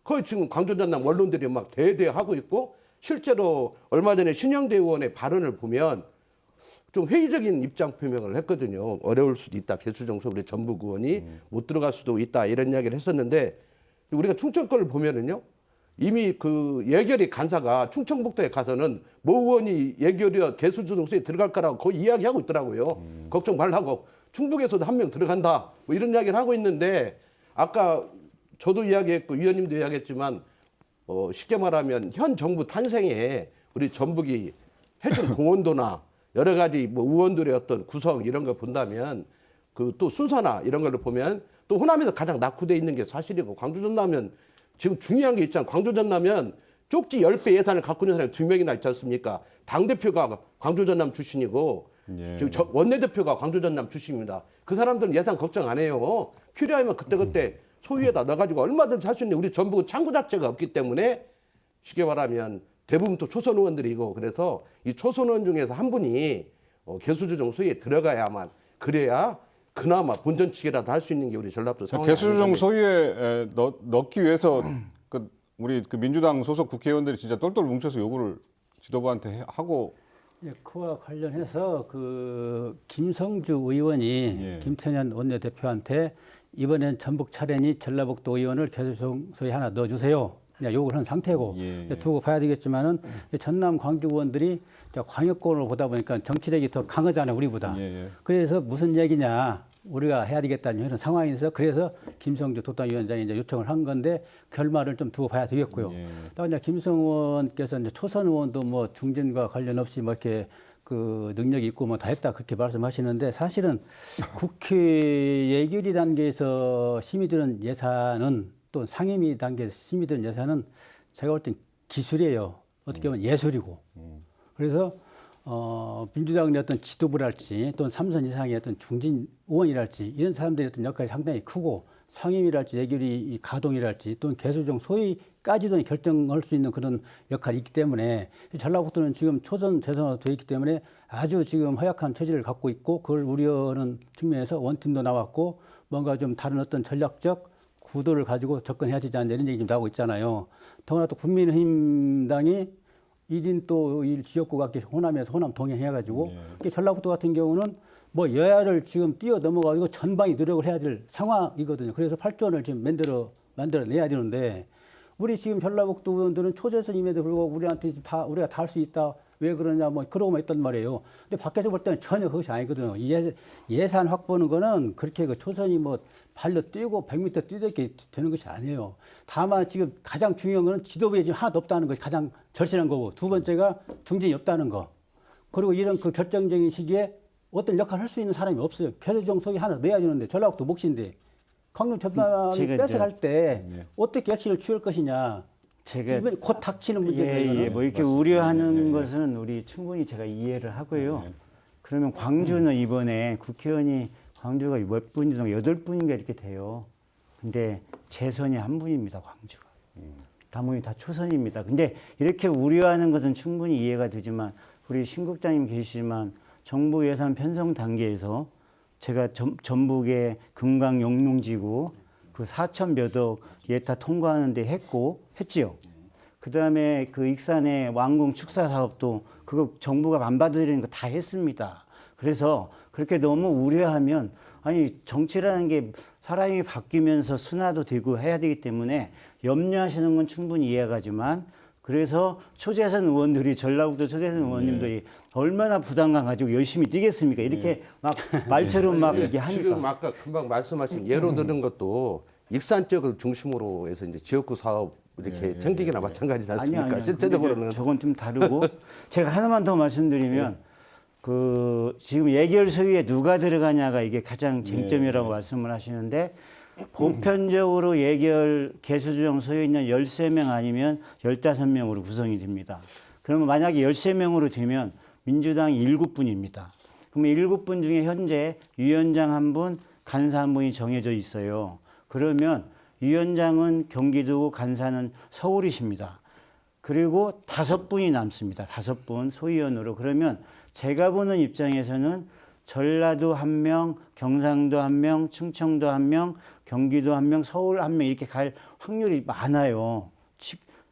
거의 지금 광주 전남 언론들이 막 대대 하고 있고 실제로 얼마 전에 신영대 의원의 발언을 보면 좀 회의적인 입장 표명을 했거든요. 어려울 수도 있다. 개수정소 우리 전북 의원이 못 들어갈 수도 있다. 이런 이야기를 했었는데 우리가 충청 거를 보면은요. 이미 그 예결위 간사가 충청북도에 가서는 모 의원이 예결위 개수조정소에 들어갈 거라고 거의 이야기하고 있더라고요. 걱정 말라고. 충북에서도 한 명 들어간다. 뭐 이런 이야기를 하고 있는데 아까 저도 이야기했고 위원님도 이야기했지만 쉽게 말하면 현 정부 탄생에 우리 전북이 해준 공헌도나 여러 가지 뭐 의원들의 어떤 구성 이런 걸 본다면 그 또 순서나 이런 걸로 보면 또 호남에서 가장 낙후돼 있는 게 사실이고 광주 전남은 지금 중요한 게 있잖아요. 광주 전남은 쪽지 10배 예산을 갖고 있는 사람이 2명이나 있지 않습니까? 당대표가 광주 전남 출신이고 지금 원내대표가 광주 전남 출신입니다. 그 사람들은 예산 걱정 안 해요. 필요하면 그때그때 소위에다 넣어가지고 얼마든지 할 수 있는데 우리 전북은 창구 자체가 없기 때문에 쉽게 말하면 대부분 또 초선 의원들이고 그래서 이 초선 의원 중에서 한 분이 개수조정 소위에 들어가야만 그래야 그나마 본전치기라도 할 수 있는 게 우리 전라도 상황이 개수조정 소위에 넣기 위해서 우리 그 민주당 소속 국회의원들이 진짜 똘똘 뭉쳐서 요구를 지도부한테 하고 예, 그와 관련해서 그 김성주 의원이 김태년 원내대표한테 이번엔 전북 차례니 전라북도 의원을 개수조정소에 하나 넣어주세요. 그냥 요구를 한 상태고 두고 봐야 되겠지만은 전남 광주 의원들이 광역권으로 보다 보니까 정치력이 더 강하잖아요, 우리보다. 그래서 무슨 얘기냐, 우리가 해야 되겠다는 이런 상황에서 그래서 김성주 도당위원장이 이제 요청을 한 건데 결말을 좀 두고 봐야 되겠고요. 또 이제 김성 의원께서 이제 초선 의원도 뭐 중진과 관련 없이 뭐 이렇게 그 능력이 있고 뭐 다 했다 그렇게 말씀하시는데 사실은 국회 예결위 단계에서 심의되는 예산은 또 상임위 단계에서 심의되는 예산은 제가 볼 땐 기술이에요. 어떻게 보면 예술이고. 그래서 민주당의 어떤 지도부랄지 또는 3선 이상의 어떤 중진 의원이랄지 이런 사람들의 어떤 역할이 상당히 크고 상임위랄지 예결위 가동이랄지 또는 개수조정 소위까지도 결정할 수 있는 그런 역할이 있기 때문에 전라북도는 지금 초선 재선으로 되어 있기 때문에 아주 지금 허약한 처지를 갖고 있고 그걸 우려하는 측면에서 원팀도 나왔고 뭔가 좀 다른 어떤 전략적 구도를 가지고 접근해야 되지 않냐 이런 얘기 좀 나오고 있잖아요. 더구나 또 국민의힘당이 1인 또 1 지역구가 호남에서 호남 동행해가지고 전라북도 같은 경우는 뭐 여야를 지금 뛰어 넘어가지고 전방위 노력을 해야 될 상황이거든요. 그래서 8조 원을 지금 만들어 만들어내야 되는데 우리 지금 전라북도 의원들은 초재선임에도 불구하고 우리한테 우리가 다 할 수 있다. 왜 그러냐 뭐 그러고만 있단 말이에요. 근데 밖에서 볼 때는 전혀 그것이 아니거든요. 예산 확보는 거는 그렇게 그 초선이 뭐 발로 뛰고 100m 뛰게 되는 것이 아니에요. 다만 지금 가장 중요한 거는 지도부에 지금 하나도 없다는 것이 가장 절실한 거고 두 번째가 중진이 없다는 거. 그리고 이런 그 결정적인 시기에 어떤 역할을 할 수 있는 사람이 없어요. 개수정 소위 하나 내야 되는데 전라북도 몫인데 강릉 전남이 제가 뺏어갈 때 어떻게 액션을 취할 것이냐. 제가 지금 곧 닥치는 문제예요. 예, 뭐 이렇게 우려하는 것은 우리 충분히 제가 이해를 하고요. 그러면 광주는 이번에 국회의원이 광주가 몇 분이든 8분인가 이렇게 돼요. 근데 재선이 한 분입니다, 광주가. 나머지 다 초선입니다. 근데 이렇게 우려하는 것은 충분히 이해가 되지만 우리 신 국장님 계시지만 정부 예산 편성 단계에서 제가 전북의 금강 영농지구 그 4,000몇억 예타 통과하는데 했지요. 그다음에 그 익산의 왕궁 축사 사업도 그거 정부가 안 받아들이는 거 다 했습니다. 그래서 그렇게 너무 우려하면 아니 정치라는 게 사람이 바뀌면서 순화도 되고 해야 되기 때문에 염려하시는 건 충분히 이해가지만 그래서 초재선 의원들이 전라북도 초재선 의원님들이 얼마나 부담감 가지고 열심히 뛰겠습니까? 이렇게 막 말처럼 막 이렇게 하니까. 지금 아까 금방 말씀하신 예로 들은 것도 익산 지역을 중심으로 해서 이제 지역구 사업 이렇게 전기기나 마찬가지지 않습니까? 아니요. 실제적으로는 저건 좀 다르고 제가 하나만 더 말씀드리면 그 지금 예결 소위에 누가 들어가냐가 이게 가장 쟁점이라고 말씀을 하시는데 보편적으로 예결 개수조정 소위는 13명 아니면 15명으로 구성이 됩니다. 그러면 만약에 13명으로 되면 민주당이 7분입니다. 그러면 7분 중에 현재 위원장 1분, 간사 1분이 정해져 있어요. 그러면 위원장은 경기도고 간사는 서울이십니다. 그리고 5분이 남습니다. 5분 소위원으로. 그러면 제가 보는 입장에서는 전라도 1명, 경상도 1명, 충청도 1명, 경기도 1명, 서울 1명 이렇게 갈 확률이 많아요.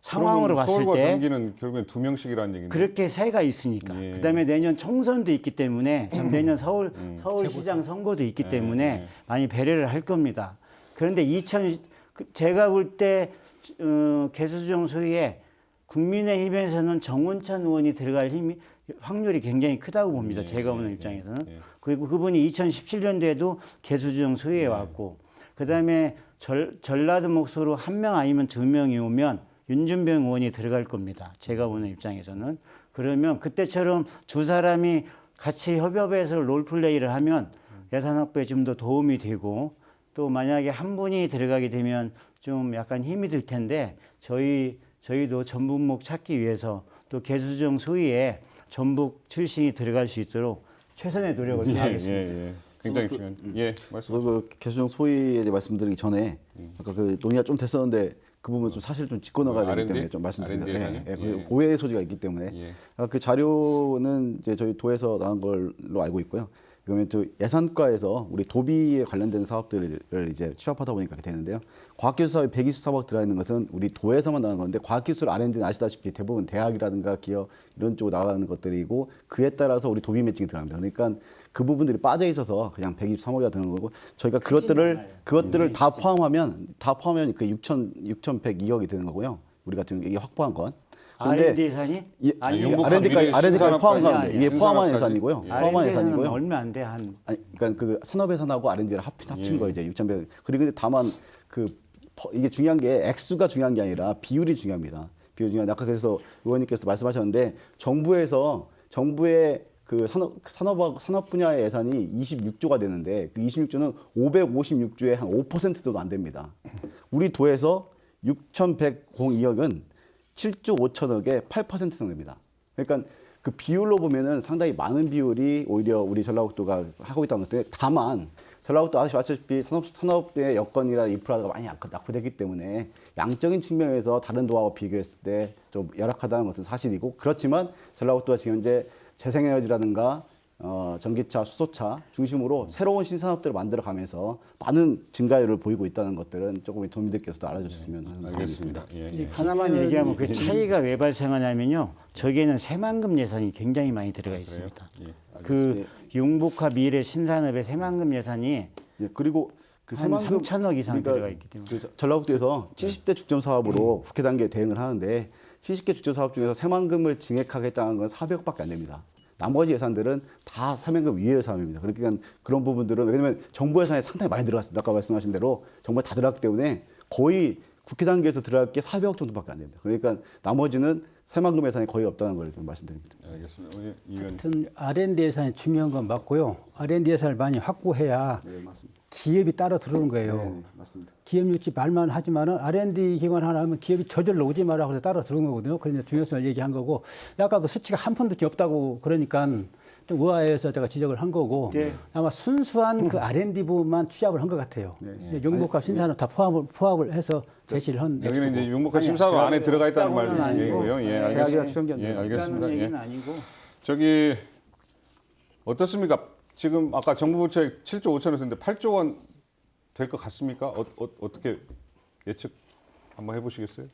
상황으로 봤을 서울과 때 경기는 결국엔 2명씩이라는 얘기인데. 그렇게 새가 있으니까. 예. 그다음에 내년 총선도 있기 때문에 참 내년 서울시장 선거도 있기 때문에 많이 배려를 할 겁니다. 그런데 제가 볼 때 개수조정 소위에 국민의힘에서는 정운찬 의원이 들어갈 확률이 굉장히 크다고 봅니다. 제가 보는 입장에서는. 그리고 그분이 2017년도에도 개수조정 소위에 왔고 그다음에 전라도 몫으로 1명 아니면 2명이 오면 윤준병 의원이 들어갈 겁니다. 제가 보는 입장에서는. 그러면 그때처럼 두 사람이 같이 협업해서 롤플레이를 하면 예산 확보에 좀 더 도움이 되고 또 만약에 한 분이 들어가게 되면 좀 약간 힘이 들 텐데 저희도 전북목 찾기 위해서 또 개수조정 소위에 전북 출신이 들어갈 수 있도록 최선의 노력을 다하겠습니다. 굉장히 중요한. 말씀. 그 개수정 소위에 대해 말씀드리기 전에 아까 그 논의가 좀 됐었는데 그 부분 좀 사실 좀 짚고 나가야 되기 R&D? 때문에 좀 말씀드립니다. R&D 예산이요? 오해의 소지가 있기 때문에 그 자료는 이제 저희 도에서 나온 걸로 알고 있고요. 그러면 또 예산과에서 우리 도비에 관련된 사업들을 이제 취합하다 보니까 이렇게 되는데요. 과학기술 사업에 123억 들어있는 것은 우리 도에서만 나가는 건데 과학기술 R&D는 아시다시피 대부분 대학이라든가 기업 이런 쪽으로 나가는 것들이고 그에 따라서 우리 도비 매칭이 들어갑니다. 그러니까 그 부분들이 빠져 있어서 그냥 123억이가 드는 거고 저희가 그것들을 다 포함하면 그 6,102억이 되는 거고요. 우리가 지금 이게 확보한 건. R&D 예산이? R&D까지 포함한 건데 이게 포함한 예산이고요. 포함한 예산이고요. 얼마 안 돼, 한. 아니, 그러니까 그 산업예산하고 R&D를 합친 거 이제 6,100. 그리고 다만 이게 중요한 게 액수가 중요한 게 아니라 비율이 중요합니다. 비율이 중요한데 아까 그래서 의원님께서 말씀하셨는데 정부의 그 산업 분야의 예산이 26조가 되는데 그 26조는 556조의 한 5%도 안 됩니다. 우리 도에서 6,102억은 7조 5천억의 8% 정도 됩니다. 그러니까 그 비율로 보면은 상당히 많은 비율이 오히려 우리 전라북도가 하고 있다는 건데 다만 전라북도 아시다시피 산업의 여건이나 인프라가 많이 낙후됐기 때문에 양적인 측면에서 다른 도하고 비교했을 때 좀 열악하다는 것은 사실이고 그렇지만 전라북도가 지금 현재 재생에너지라든가 전기차, 수소차 중심으로 새로운 신산업들을 만들어가면서 많은 증가율을 보이고 있다는 것들은 조금 도민들께서도 알아주셨으면 하겠습니다. 하나만 얘기하면 그 차이가 왜 발생하냐면요. 저기에는 새만금 예산이 굉장히 많이 들어가 있습니다. 그 융복화 미래 신산업의 새만금 예산이 그리고 그 한 새만금 3천억 이상 그러니까 들어가 있기 때문에. 그 전라북도에서 70대 죽전 사업으로 국회 단계에 대응을 하는데 70개 죽전 사업 중에서 새만금을 증액하겠다는 건 400억밖에 안 됩니다. 나머지 예산들은 다 새만금 위의 예산입니다. 그러니까 그런 부분들은 왜냐하면 정부 예산에 상당히 많이 들어갔습니다. 아까 말씀하신 대로 정부에 다 들어갔기 때문에 거의 국회 단계에서 들어갈 게 400억 정도밖에 안 됩니다. 그러니까 나머지는 새만금 예산이 거의 없다는 걸 좀 말씀드립니다. 알겠습니다. 하여튼 R&D 예산이 중요한 건 맞고요. R&D 예산을 많이 확보해야 네, 맞습니다. 기업이 따라 들어오는 거예요. 네, 맞습니다. 기업 유치 말만 하지만은 R&D 기관 하나 하면 기업이 저절로 오지 마라 그래서 따라 들어온 거거든요. 그래서 중요성을 얘기한 거고, 약간 그 수치가 한 푼도 없다고 그러니까 좀 의아해서 제가 지적을 한 거고, 아마 순수한 그 R&D 부분만 취합을 한 것 같아요. 용목과 신산업 다 포함을 해서 제시를 한 여기는 액수고. 이제 융목화 심사도 안에 들어가 있다는 없다고는 말이고요. 예, 대학이나 알겠습니다. 추천기 예, 알겠습니다. 얘기는 예. 아니고 저기 어떻습니까? 지금 아까 정부 부채 7조 5천억 썼는데 8조 원 될 것 같습니까? 어떻게 예측 한번 해보시겠어요?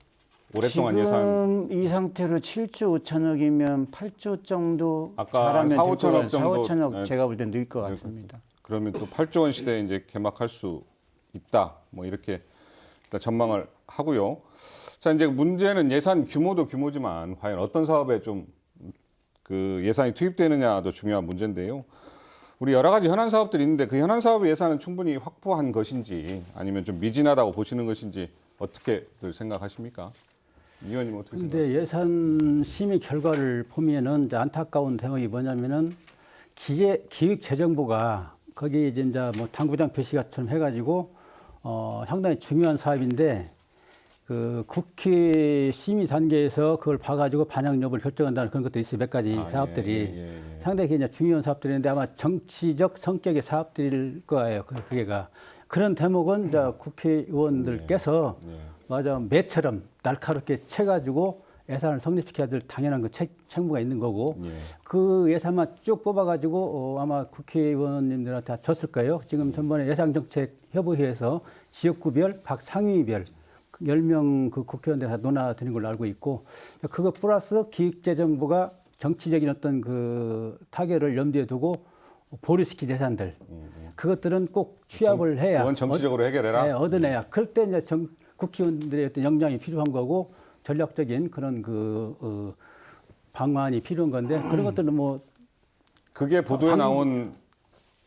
오랫동안 지금 예산 이 상태로 7조 5천억이면 8조 정도 아까 잘하면 4, 5천억 정도 4, 5천억 네. 제가 볼 땐 늘 것 같습니다. 그러면 또 8조 원 시대에 이제 개막할 수 있다. 뭐 이렇게 일단 전망을 하고요. 자, 이제 문제는 예산 규모도 규모지만 과연 어떤 사업에 좀 그 예산이 투입되느냐도 중요한 문제인데요. 우리 여러 가지 현안 사업들이 있는데 그 현안 사업 예산은 충분히 확보한 것인지 아니면 좀 미진하다고 보시는 것인지 어떻게들 생각하십니까? 이 의원님 어떻게 생각하세요? 근데 예산 심의 결과를 보면은 이제 안타까운 대목이 뭐냐면은 기획재정부가 거기 이제 뭐 당구장 표시가처럼 해가지고 상당히 중요한 사업인데 그 국회 심의 단계에서 그걸 봐가지고 반영 여부를 결정한다는 그런 것도 있어요. 몇 가지 사업들이 예. 상당히 굉장히 중요한 사업들인데 아마 정치적 성격의 사업들일 거예요. 그게가 그런 대목은 이제 국회의원들께서 맞아 매처럼 날카롭게 채가지고 예산을 성립시켜야 될 당연한 그 책무가 있는 거고 그 예산만 쭉 뽑아가지고 아마 국회의원님들한테 줬을 거예요. 지금 전번에 예산정책협의회에서 지역구별 각 상위별 10명 그 국회의원들 다 논의드린 걸로 알고 있고 그거 플러스 기획재정부가 정치적인 어떤 그 타결을 염두에 두고 보류시킨 예산들 그것들은 꼭 취합을 해야 그건 정치적으로 해결해라. 네, 얻어내야. 그럴 때 이제 국회의원들의 어떤 역량이 필요한 거고 전략적인 그런 방안이 필요한 건데 그런 것들은 뭐 그게 보도에 나온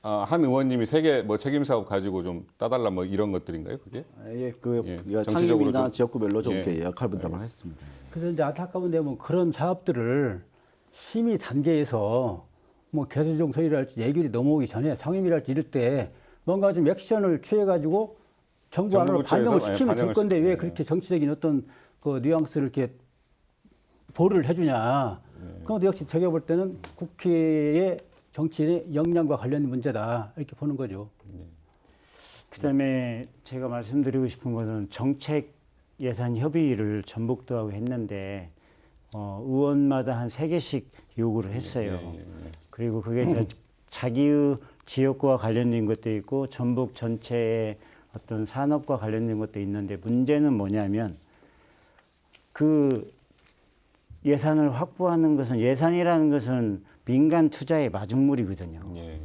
한 의원님이 세계 뭐 책임 사업 가지고 좀 따달라 뭐 이런 것들인가요? 그게? 우리가 정치적으로 상임이나 좀- 지역구별로 좀 예. 이렇게 역할 분담을 했습니다. 그래서 이제 안타까운 데면 그런 사업들을 심의 단계에서 뭐 개수종 소위랄지 예결이 넘어오기 전에 상임이랄지 이럴 때 뭔가 좀 액션을 취해가지고 정부 안으로 부처에서 반영을 시키면 될 반영을 건데 왜 예. 그렇게 정치적인 어떤 그 뉘앙스를 이렇게 보를 해주냐. 그것도 역시 제가 볼 때는 국회의 정치인의 역량과 관련된 문제다 이렇게 보는 거죠. 그다음에 제가 말씀드리고 싶은 것은 정책 예산 협의를 전북도하고 했는데 의원마다 한 3개씩 요구를 했어요. 그리고 그게 이제 자기의 지역구와 관련된 것도 있고 전북 전체의 어떤 산업과 관련된 것도 있는데 문제는 뭐냐면 그 예산을 확보하는 것은 예산이라는 것은 민간 투자의 마중물이거든요. 예.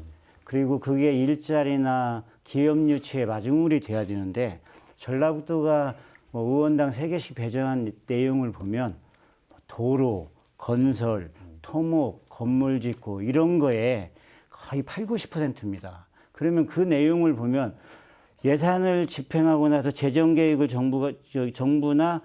그리고 그게 일자리나 기업 유치의 마중물이 돼야 되는데 전라북도가 뭐 의원당 3개씩 배정한 내용을 보면 도로, 건설, 토목, 건물 짓고 이런 거에 거의 80~90%입니다. 그러면 그 내용을 보면 예산을 집행하고 나서 재정 계획을 정부나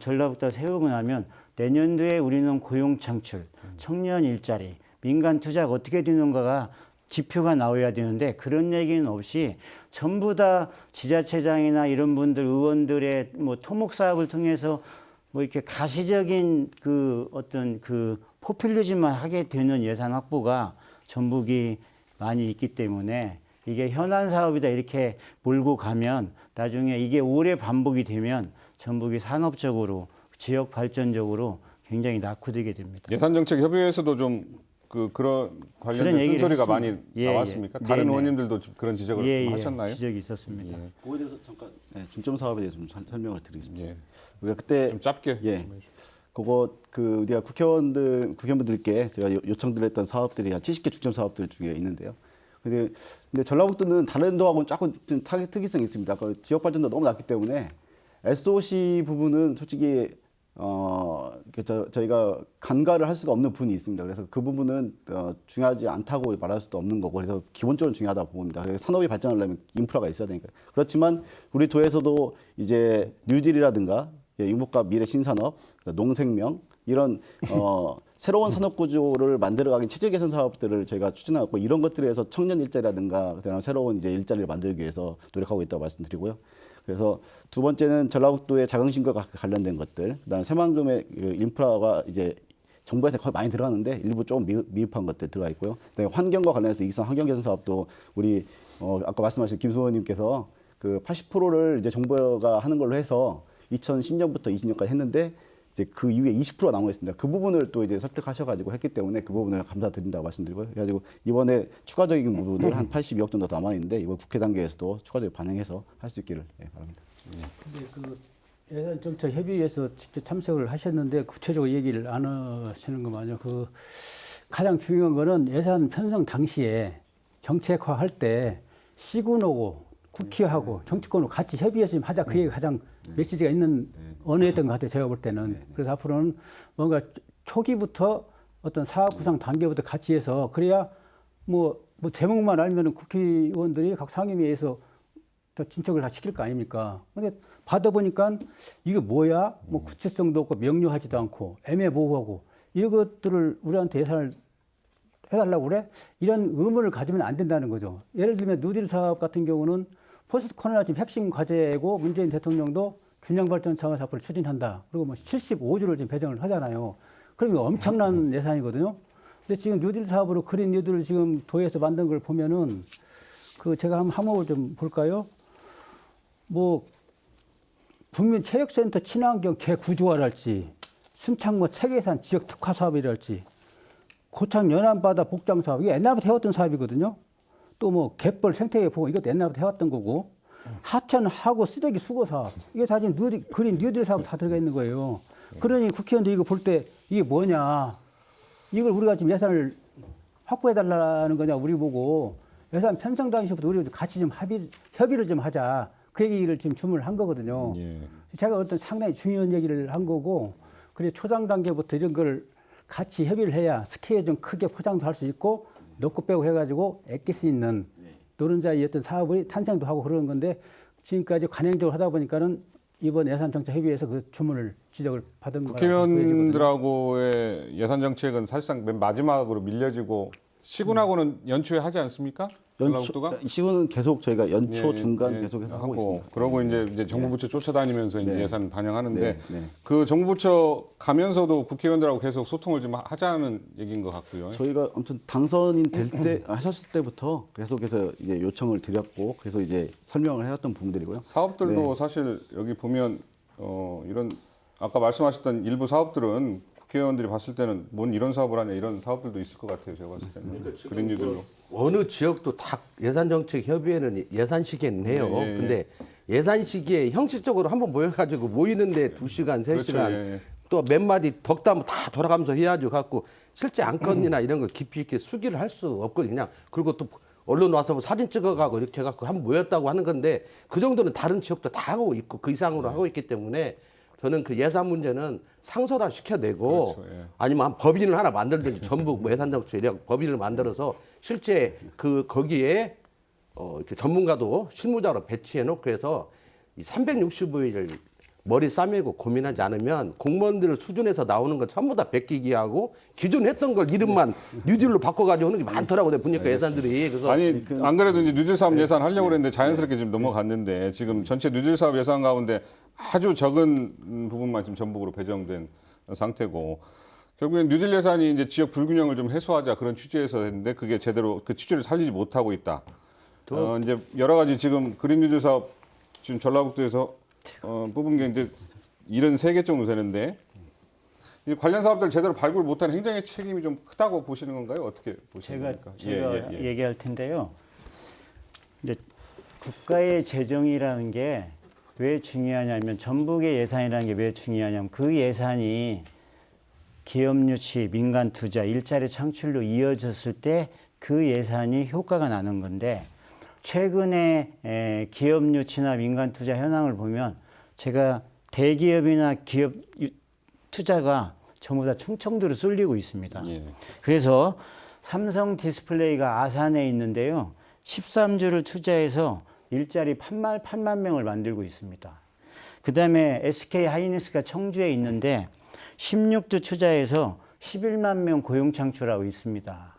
전라북도가 세우고 나면 내년도에 우리는 고용 창출, 청년 일자리, 민간 투자가 어떻게 되는가가 지표가 나와야 되는데 그런 얘기는 없이 전부 다 지자체장이나 이런 분들 의원들의 뭐 토목 사업을 통해서 뭐 이렇게 가시적인 그 어떤 그 포퓰리즘만 하게 되는 예산 확보가 전북이 많이 있기 때문에 이게 현안 사업이다 이렇게 몰고 가면 나중에 이게 오래 반복이 되면 전북이 산업적으로 지역 발전적으로 굉장히 낙후되게 됩니다. 예산정책협의회에서도 좀 그런 관련된 얘기를 쓴소리가 했습니다. 많이 예, 나왔습니까? 예. 다른 네네. 의원님들도 좀 그런 지적을 좀 하셨나요? 지적이 있었습니다. 그거에 대해서 잠깐 중점 사업에 대해서 좀 설명을 드리겠습니다. 예. 우리가 그때 좀 짧게. 그거 우리가 국회의원들께 제가 요청드렸던 사업들이 한 70개 중점 사업들 중에 있는데요. 근데 전라북도는 다른 도하고는 조금 좀 특이성이 있습니다. 그 지역 발전도 너무 낮기 때문에 SOC 부분은 솔직히 저희가 간과를 할 수가 없는 부분이 있습니다. 그래서 그 부분은 중요하지 않다고 말할 수도 없는 거고, 그래서 기본적으로 중요하다고 봅니다. 그래서 산업이 발전하려면 인프라가 있어야 되니까. 그렇지만 우리 도에서도 이제 뉴딜이라든가 융복합 미래 신산업, 농생명 이런 새로운 산업 구조를 만들어가긴 체질 개선 사업들을 저희가 추진하고, 이런 것들에서 청년 일자리라든가 그다음에 새로운 이제 일자리를 만들기 위해서 노력하고 있다고 말씀드리고요. 그래서 두 번째는 전라북도의 자긍심과 관련된 것들, 그다음에 새만금의 인프라가 이제 정부에서 거의 많이 들어가는데 일부 좀 미흡한 것들 들어가 있고요. 그다음에 환경과 관련해서 이익성 환경 개선 사업도 우리 아까 말씀하신 김수호님께서 그 80%를 이제 정부가 하는 걸로 해서 2010년부터 20년까지 했는데 이제 그 이후에 20%가 남아 있습니다. 그 부분을 또 이제 설득하셔가지고 했기 때문에 그 부분을 감사드린다고 말씀드리고요. 그래가지고 이번에 추가적인 부분들 한 82억 정도 남아 있는데 이번 국회 단계에서도 추가적으로 반영해서 할 수 있기를 바랍니다. 근데 그 예산정책협의회에서 직접 참석을 하셨는데 구체적으로 얘기를 안 하시는 거 마냥 그 가장 중요한 거는 예산 편성 당시에 정책화할 때 시군하고 국회하고 정치권으로 같이 협의해서 좀 하자. 그게 가장 메시지가 있는 언어였던 것 같아요. 제가 볼 때는. 그래서 앞으로는 뭔가 초기부터 어떤 사업 구상 단계부터 같이 해서 그래야 뭐 제목만 알면은 국회의원들이 각 상임위에서 더 진척을 다 시킬 거 아닙니까? 근데 받아보니까 이게 뭐야? 뭐 구체성도 없고 명료하지도 않고 애매모호하고 이것들을 우리한테 예산을 해달라고 그래? 이런 의문을 가지면 안 된다는 거죠. 예를 들면 누딜 사업 같은 경우는 포스트 코로나 지금 핵심 과제고 문재인 대통령도 균형 발전 차원 사업을 추진한다. 그리고 뭐 75조를 지금 배정을 하잖아요. 그럼 이거 엄청난 예산이거든요. 근데 지금 뉴딜 사업으로 그린 뉴딜을 지금 도에서 만든 걸 보면은 그 제가 한번 항목을 좀 볼까요? 뭐 국민 체육센터 친환경 재구조화랄지 순창모 체계산 지역 특화 사업이랄지 고창 연안바다 복장 사업 이게 옛날부터 해왔던 사업이거든요. 또 뭐 갯벌 생태계 보호 이것도 옛날부터 해왔던 거고 하천 하구 쓰레기 수거 사업 이게 다 지금 그린 뉴딜 사업 다 들어가 있는 거예요. 그러니 국회의원들 이거 볼 때 이게 뭐냐 이걸 우리가 지금 예산을 확보해달라는 거냐 우리 보고 예산 편성 당시부터 우리 같이 좀 협의를 좀 하자 그 얘기를 지금 주문을 한 거거든요. 예. 제가 어떤 상당히 중요한 얘기를 한 거고 그래 초장 단계부터 이런 걸 같이 협의를 해야 스케일 좀 크게 포장도 할 수 있고 넣고 빼고 해가지고 아낄 수 있는 노른자의 어떤 사업이 탄생도 하고 그러는 건데 지금까지 관행적으로 하다 보니까는 이번 예산정책협의회에서 그 주문을 지적을 받은 거라고 국회의원들하고의 예산 정책은 사실상 맨 마지막으로 밀려지고 시군하고는 연초에 하지 않습니까? 전라북도가? 시군은 계속 저희가 연초 예, 중간 예, 계속해서 하고 있습니다. 그러고 이제 정부 부처 쫓아다니면서 이제 네. 예산 반영하는데 네, 네. 그 정부 부처 가면서도 국회의원들하고 계속 소통을 좀 하자는 얘기인 것 같고요. 저희가 아무튼 당선인 될 때 하셨을 때부터 계속해서 이제 요청을 드렸고 계속 이제 설명을 해왔던 부분들이고요. 사업들도 네. 사실 여기 보면 이런 아까 말씀하셨던 일부 사업들은 국회의원들이 봤을 때는 뭔 이런 사업을 하냐 이런 사업들도 있을 것 같아요. 제가 봤을 때는 그린뉴딜로. 어느 지역도 다 예산정책협의회는 예산 시기에는 해요. 예, 예. 근데 예산 시기에 형식적으로 한번 모여가지고 모이는데 2시간, 3시간 그렇죠, 예. 또 몇 마디 덕담 다 돌아가면서 해야죠. 갖고 실제 안건이나 이런 걸 깊이 있게 수기를 할 수 없거든요. 그냥 그리고 또 언론 와서 뭐 사진 찍어가고 이렇게 해갖고 한번 모였다고 하는 건데 그 정도는 다른 지역도 다 하고 있고 그 이상으로 하고 있기 때문에 저는 그 예산 문제는 상설화 시켜내고 그렇죠, 예. 아니면 한 법인을 하나 만들든지 전부 뭐 예산정책 이런 법인을 만들어서 실제 그 거기에 이렇게 전문가도 실무자로 배치해 놓고 해서 이 365일 머리 싸매고 고민하지 않으면 공무원들 수준에서 나오는 건 전부 다 베끼기 하고 기존 했던 걸 이름만 뉴딜로 바꿔가지고 하는 게 많더라고 내가 보니까 예산들이. 그래서 아니 안 그래도 이제 뉴딜 사업 예산 하려고 그랬는데 자연스럽게 지금 넘어갔는데 지금 전체 뉴딜 사업 예산 가운데 아주 적은 부분만 지금 전북으로 배정된 상태고 결국엔 뉴딜 예산이 이제 지역 불균형을 좀 해소하자 그런 취지에서 했는데 그게 제대로 그 취지를 살리지 못하고 있다. 이제 여러 가지 지금 그린 뉴딜 사업 지금 전라북도에서 뽑은 게 이제 73개 정도 되는데 이 관련 사업들 제대로 발굴 못한 행정의 책임이 좀 크다고 보시는 건가요? 어떻게 보시는 겁니까? 제가 얘기할 텐데요. 이제 국가의 재정이라는 게 왜 중요하냐면 전북의 예산이라는 게 왜 중요하냐면 그 예산이 기업 유치, 민간 투자, 일자리 창출로 이어졌을 때 그 예산이 효과가 나는 건데 최근에 기업 유치나 민간 투자 현황을 보면 제가 대기업이나 기업 투자가 전부 다 충청도로 쏠리고 있습니다. 예. 그래서 삼성 디스플레이가 아산에 있는데요. 13주를 투자해서 일자리 8만 명을 만들고 있습니다. 그 다음에 SK 하이닉스가 청주에 있는데 16주 투자해서 11만 명 고용 창출하고 있습니다.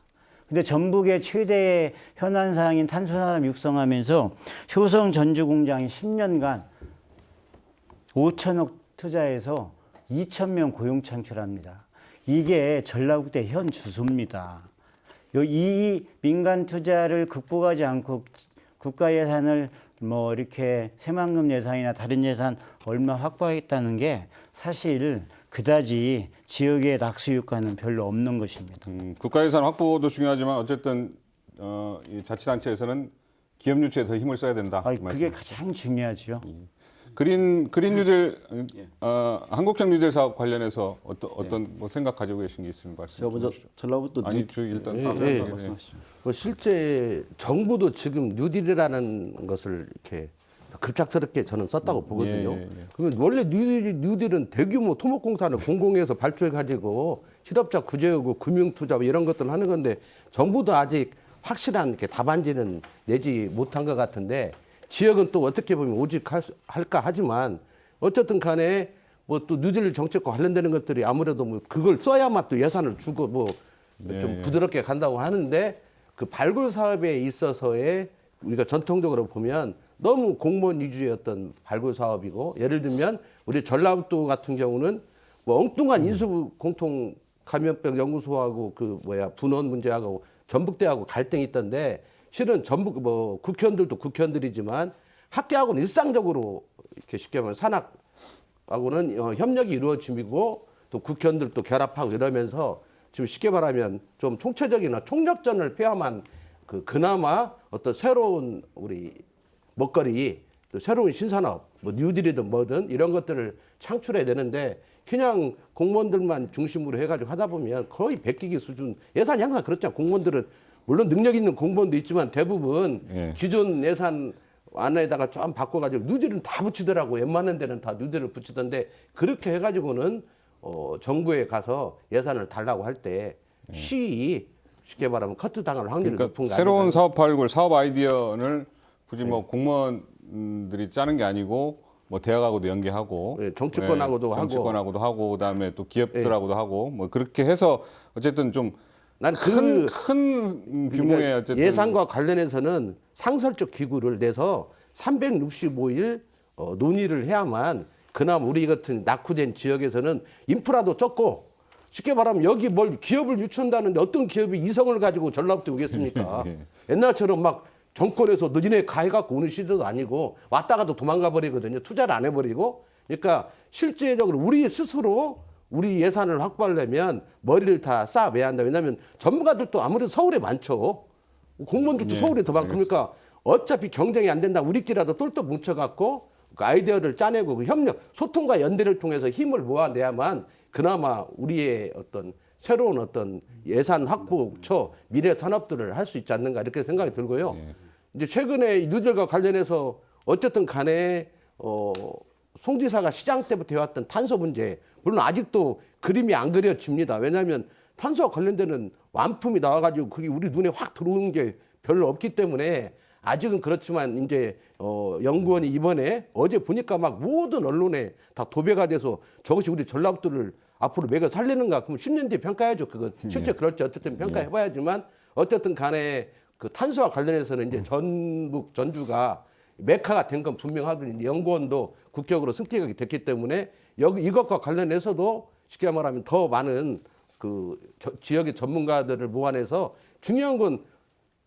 근데 전북의 최대의 현안사항인 탄소산업 육성하면서 효성 전주 공장이 10년간 5천억 투자해서 2,000명 고용 창출합니다. 이게 전라북도 현 주소입니다. 이 민간 투자를 극복하지 않고 국가 예산을 뭐 이렇게 새만금 예산이나 다른 예산 얼마 확보하겠다는 게 사실 그다지 지역의 낙수 효과는 별로 없는 것입니다. 국가예산 확보도 중요하지만 어쨌든 이 자치단체에서는 기업 유치에 더 힘을 써야 된다. 그 그게 말씀. 가장 중요하죠. 그린 뉴딜 한국형 뉴딜 사업 관련해서 어떤 뭐 생각 가지고 계신 게 있으면 말씀 제가 먼저 주십시오. 전라북도 아니 저 일단 예. 말씀하시죠. 뭐 실제 정부도 지금 뉴딜이라는 것을 이렇게 급작스럽게 저는 썼다고 보거든요. 예. 그러면 원래 뉴딜은 대규모 토목공사를 공공에서 발주해가지고 실업자 구제하고 금융투자 뭐 이런 것들 하는 건데 정부도 아직 확실한 이렇게 답안지는 내지 못한 것 같은데 지역은 또 어떻게 보면 오직 할까 하지만 어쨌든 간에 뭐 또 뉴딜 정책과 관련되는 것들이 아무래도 뭐 그걸 써야만 또 예산을 주고 뭐 좀 부드럽게 간다고 하는데 그 발굴 사업에 있어서의 우리가 전통적으로 보면 너무 공무원 위주의 어떤 발굴 사업이고 예를 들면 우리 전라북도 같은 경우는 뭐 엉뚱한 인수 공통 감염병 연구소하고 그 분원 문제하고 전북대하고 갈등이 있던데 실은 전북 뭐 국회의원들도 국회의원들이지만 학계하고는 일상적으로 이렇게 쉽게 말하면 산학하고는 협력이 이루어지고 또 국회의원들도 결합하고 이러면서 지금 쉽게 말하면 좀 총체적이나 총력전을 폐함한 그나마 어떤 새로운 우리 먹거리 또 새로운 신산업 뭐 뉴딜이든 뭐든 이런 것들을 창출해야 되는데 그냥 공무원들만 중심으로 해가지고 하다 보면 거의 베끼기 수준 예산이 항상 그렇죠. 공무원들은 물론 능력 있는 공무원도 있지만 대부분 기존 예산 안에다가 좀 바꿔가지고 뉴딜은 다 붙이더라고. 웬만한 데는 다 뉴딜을 붙이던데 그렇게 해가지고는 정부에 가서 예산을 달라고 할 때 시이 쉽게 말하면 커트 당할 확률이 그러니까 높은 거 새로운 아닌가요? 사업 발굴, 사업 아이디어를 굳이 뭐 공무원들이 짜는 게 아니고 뭐 대학하고도 연계하고 정치권하고도 하고 정치권하고도 하고 그다음에 또 기업들하고도 하고 뭐 그렇게 해서 어쨌든 좀 큰 규모의 어쨌든 예산과 관련해서는 상설적 기구를 내서 365일 논의를 해야만 그나마 우리 같은 낙후된 지역에서는 인프라도 적고 쉽게 말하면 여기 뭘 기업을 유치한다는데 어떤 기업이 이성을 가지고 전라북도에 오겠습니까? 옛날처럼 막 정권에서 너희네 가해갖고 오는 시대도 아니고 왔다가도 도망가 버리거든요. 투자를 안 해버리고. 그러니까 실제적으로 우리 스스로 우리 예산을 확보하려면 머리를 다 쌓아매야 한다. 왜냐하면 전문가들도 아무래도 서울에 많죠. 공무원들도 서울에 더 많고 그러니까 어차피 경쟁이 안 된다. 우리끼리라도 똘똘 뭉쳐갖고 그 아이디어를 짜내고 그 협력, 소통과 연대를 통해서 힘을 모아내야만 그나마 우리의 어떤 새로운 어떤 예산 확보처 미래 산업들을 할 수 있지 않는가 이렇게 생각이 들고요. 이제 최근에 뉴딜과 관련해서 어쨌든 간에 송 지사가 시장 때부터 해왔던 탄소 문제 물론 아직도 그림이 안 그려집니다. 왜냐하면 탄소와 관련되는 완품이 나와가지고 그게 우리 눈에 확 들어오는 게 별로 없기 때문에 아직은 그렇지만 이제 연구원이 이번에 어제 보니까 막 모든 언론에 다 도배가 돼서 저것이 우리 전라북도를 앞으로 매겨 살리는가 그럼 10년 뒤에 평가해야죠. 그건 실제 그럴지 어쨌든 평가해봐야지만 어쨌든 간에 그 탄소와 관련해서는 이제 전북 전주가 메카가 된 건 분명하더니 연구원도 국격으로 승격이 됐기 때문에 여기 이것과 관련해서도 쉽게 말하면 더 많은 그 지역의 전문가들을 모아내서 중요한 건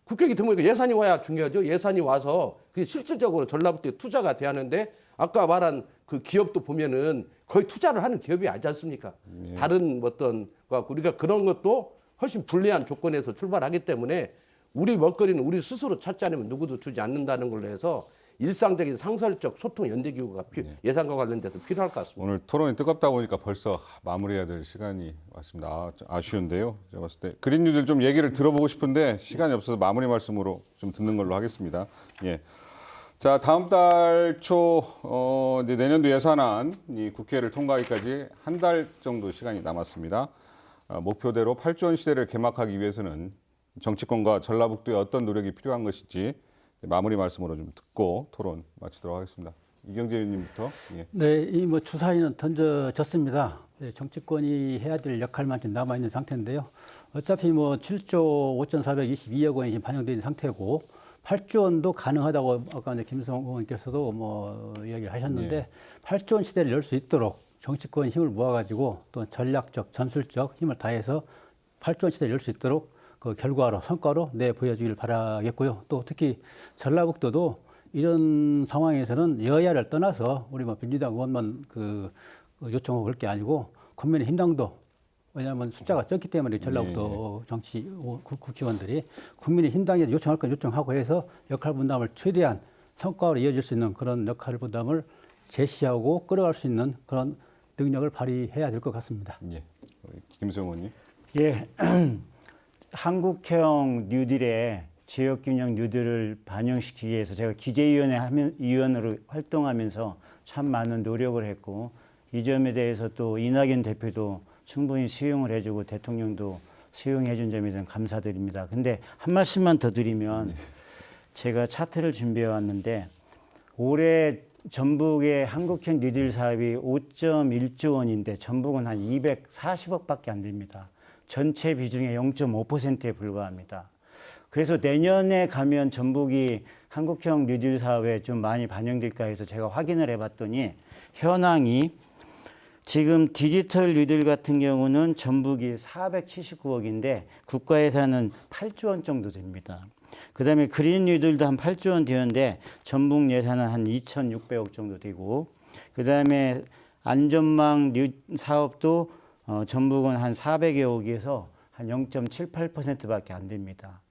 국격이 드물니까 예산이 와야 중요하죠. 예산이 와서 그게 실질적으로 전라북도에 투자가 돼야 하는데 아까 말한 그 기업도 보면은 거의 투자를 하는 기업이 아니지 않습니까? 다른 어떤 우리가 그런 것도 훨씬 불리한 조건에서 출발하기 때문에 우리 먹거리는 우리 스스로 찾지 않으면 누구도 주지 않는다는 걸로 해서 일상적인 상설적 소통 연대 기구가 예산과 관련돼서 필요할 것 같습니다. 오늘 토론이 뜨겁다 보니까 벌써 마무리해야 될 시간이 왔습니다. 아쉬운데요. 제가 봤을 때 그린 뉴딜 좀 얘기를 들어보고 싶은데 시간이 없어서 마무리 말씀으로 좀 듣는 걸로 하겠습니다. 예. 자, 다음 달 초 이제 내년도 예산안 이 국회를 통과하기까지 한 달 정도 시간이 남았습니다. 목표대로 8조 원 시대를 개막하기 위해서는 정치권과 전라북도에 어떤 노력이 필요한 것인지 마무리 말씀으로 좀 듣고 토론 마치도록 하겠습니다. 이경재 의원님부터. 예. 네, 이 뭐 주사위는 던져졌습니다. 정치권이 해야 될 역할만 지금 남아 있는 상태인데요. 어차피 뭐 7조 5,422억 원이 지금 반영되어 있는 상태고 8조 원도 가능하다고 아까 이제 김수홍 의원께서도 뭐 이야기를 하셨는데 8조 원 시대를 열 수 있도록 정치권 힘을 모아가지고 또 전략적, 전술적 힘을 다해서 8조 원 시대를 열 수 있도록 그 결과로, 성과로 내보여주길 바라겠고요. 또 특히 전라북도도 이런 상황에서는 여야를 떠나서 우리 뭐 민주당 의원만 그 요청하고 그럴 게 아니고 국민의힘당도 왜냐하면 숫자가 적기 때문에 전라북도 정치 국회의원들이 국민의힘당에 요청할 건 요청하고 해서 역할 분담을 최대한 성과로 이어질 수 있는 그런 역할 분담을 제시하고 끌어갈 수 있는 그런 능력을 발휘해야 될 것 같습니다. 예. 김수홍 의원님. 예, 한국형 뉴딜의 지역균형 뉴딜을 반영시키기 위해서 제가 기재위원으로 활동하면서 참 많은 노력을 했고 이 점에 대해서 또 이낙연 대표도 충분히 수용을 해주고 대통령도 수용해준 점에 대한 감사드립니다. 근데 한 말씀만 더 드리면 제가 차트를 준비해 왔는데 올해 전북의 한국형 뉴딜 사업이 5.1조 원인데 전북은 한 240억밖에 안 됩니다. 전체 비중의 0.5%에 불과합니다. 그래서 내년에 가면 전북이 한국형 뉴딜 사업에 좀 많이 반영될까 해서 제가 확인을 해봤더니 현황이 지금 디지털 뉴딜 같은 경우는 전북이 479억인데 국가 예산은 8조 원 정도 됩니다. 그다음에 그린 뉴딜도 한 8조 원 되는데 전북 예산은 한 2,600억 정도 되고 그다음에 안전망 사업도 전북은 한 400여억에서 한 0.78%밖에 안 됩니다.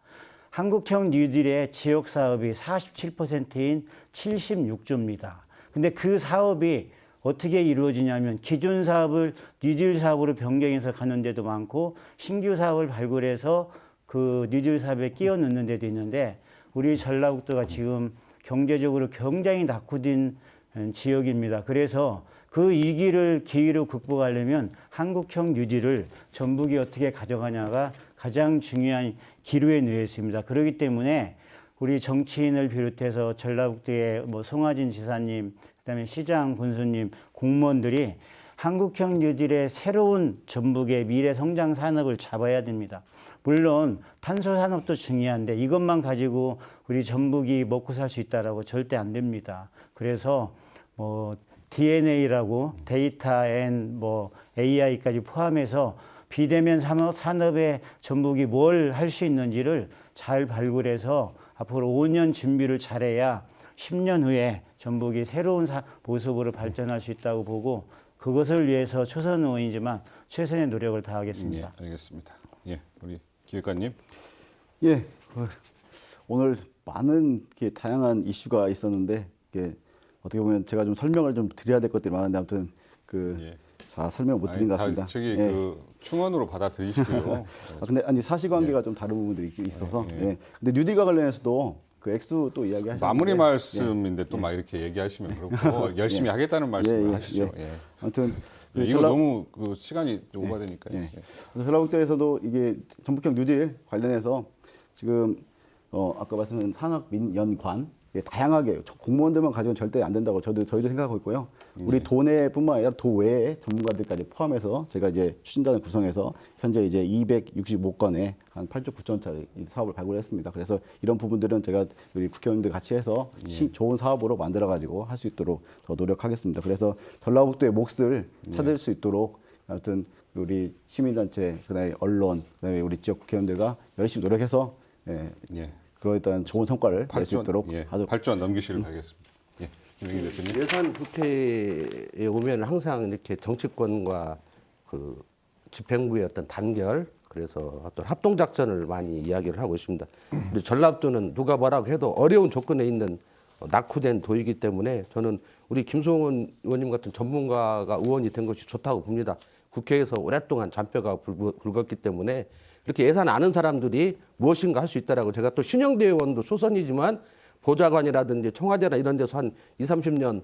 한국형 뉴딜의 지역 사업이 47%인 76조입니다. 근데 그 사업이 어떻게 이루어지냐면 기존 사업을 뉴딜 사업으로 변경해서 가는 데도 많고 신규 사업을 발굴해서 그 뉴딜 사업에 끼워 넣는 데도 있는데 우리 전라북도가 지금 경제적으로 굉장히 낙후된 지역입니다. 그래서 그 위기를 기회로 극복하려면 한국형 뉴딜을 전북이 어떻게 가져가냐가 가장 중요한 기로에 놓여 있습니다. 그렇기 때문에 우리 정치인을 비롯해서 전라북도의 뭐 송하진 지사님, 그다음에 시장 군수님, 공무원들이 한국형 뉴딜의 새로운 전북의 미래 성장 산업을 잡아야 됩니다. 물론 탄소 산업도 중요한데 이것만 가지고 우리 전북이 먹고 살 수 있다라고 절대 안 됩니다. 그래서 뭐 DNA라고 데이터 앤 뭐 AI까지 포함해서 비대면 산업에 전북이 뭘 할 수 있는지를 잘 발굴해서 앞으로 5년 준비를 잘해야 10년 후에 전북이 새로운 모습으로 발전할 수 있다고 보고 그것을 위해서 초선 의원이지만 최선의 노력을 다하겠습니다. 예, 알겠습니다. 예, 우리 기획관님. 예, 오늘 많은 다양한 이슈가 있었는데 어떻게 보면 제가 좀 설명을 좀 드려야 될 것들이 많은데 아무튼 설명 못 드린 것 같습니다. 저기 그 충원으로 받아들이시고요. 근데 사실관계가 좀 다른 부분들이 있어서. 근데 뉴딜과 관련해서도 그 액수 또 이야기하셨는데 마무리 말씀인데 또 막 이렇게 얘기하시면 그렇고 열심히 하겠다는 말씀을 하시죠. 아무튼 이거 너무 그 시간이 오버되니까. 전라북도에서도 이게 전북형 뉴딜 관련해서 지금 아까 말씀드린 산업민연관 다양하게 공무원들만 가지고는 절대 안 된다고 저희도 생각하고 있고요. 우리 도내뿐만 아니라 도외의 전문가들까지 포함해서 제가 이제 추진단을 구성해서 현재 이제 265건의 한 8조 9천원짜리 사업을 발굴했습니다. 그래서 이런 부분들은 제가 우리 국회의원들 같이 해서 좋은 사업으로 만들어 가지고 할 수 있도록 더 노력하겠습니다. 그래서 전라북도의 몫을 찾을 수 있도록 아무튼 우리 시민단체, 그다음에 언론, 그다음에 우리 지역 국회의원들과 열심히 노력해서 그런 일단 좋은 성과를 낼 수 있도록 아주 8조 원 넘기시길 바라겠습니다. 예, 김영희 대표님. 예산 국회에 오면 항상 이렇게 정치권과 그 집행부의 어떤 단결, 그래서 어떤 합동 작전을 많이 이야기를 하고 있습니다. 근데 전라북도는 누가 뭐라고 해도 어려운 조건에 있는 낙후된 도이기 때문에 저는 우리 김성원 의원님 같은 전문가가 의원이 된 것이 좋다고 봅니다. 국회에서 오랫동안 잔뼈가 굵었기 때문에 이렇게 예산 아는 사람들이 무엇인가 할 수 있다라고 제가 또 신영대 의원도 초선이지만 보좌관이라든지 청와대나 이런 데서 한 20, 30년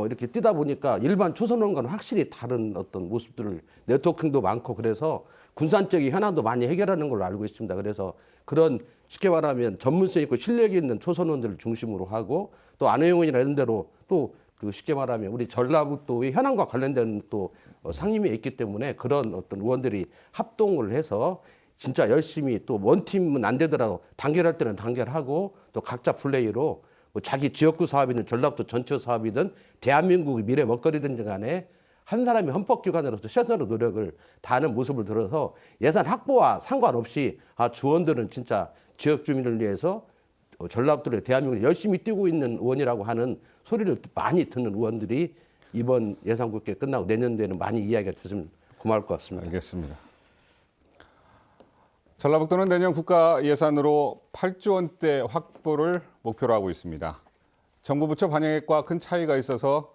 이렇게 뛰다 보니까 일반 초선 의원과는 확실히 다른 어떤 모습들을 네트워킹도 많고 그래서 군산적인 현안도 많이 해결하는 걸로 알고 있습니다. 그래서 그런 쉽게 말하면 전문성 있고 실력이 있는 초선 의원들을 중심으로 하고 또 안 의원이나 이런 데로 또 그 쉽게 말하면 우리 전라북도의 현안과 관련된 또 상임위에 있기 때문에 그런 어떤 의원들이 합동을 해서 진짜 열심히 또 원팀은 안 되더라도 단결할 때는 단결하고 또 각자 플레이로 뭐 자기 지역구 사업이든 전라북도 전체 사업이든 대한민국의 미래 먹거리든지 간에 한 사람이 헌법기관으로서 최선의 노력을 다하는 모습을 들어서 예산 확보와 상관없이 주원들은 진짜 지역 주민을 위해서 전라북도의 대한민국을 열심히 뛰고 있는 의원이라고 하는 소리를 많이 듣는 의원들이 이번 예산국회 끝나고 내년도에는 많이 이야기가 됐으면 고마울 것 같습니다. 알겠습니다. 전라북도는 내년 국가 예산으로 8조 원대 확보를 목표로 하고 있습니다. 정부 부처 반영액과 큰 차이가 있어서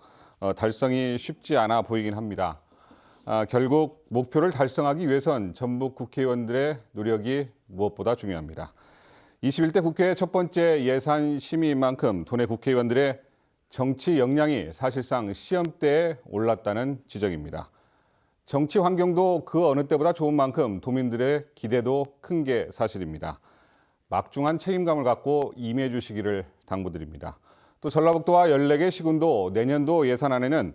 달성이 쉽지 않아 보이긴 합니다. 결국 목표를 달성하기 위해선 전북 국회의원들의 노력이 무엇보다 중요합니다. 21대 국회의 첫 번째 예산 심의인 만큼 도내 국회의원들의 정치 역량이 사실상 시험대에 올랐다는 지적입니다. 정치 환경도 그 어느 때보다 좋은 만큼 도민들의 기대도 큰 게 사실입니다. 막중한 책임감을 갖고 임해 주시기를 당부드립니다. 또 전라북도와 14개 시군도 내년도 예산안에는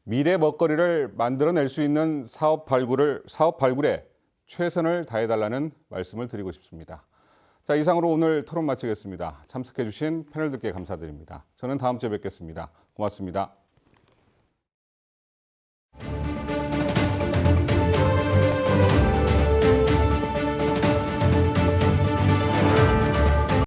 미래 먹거리를 만들어낼 수 있는 사업 발굴에 최선을 다해달라는 말씀을 드리고 싶습니다. 자, 이상으로 오늘 토론 마치겠습니다. 참석해 주신 패널들께 감사드립니다. 저는 다음 주에 뵙겠습니다. 고맙습니다.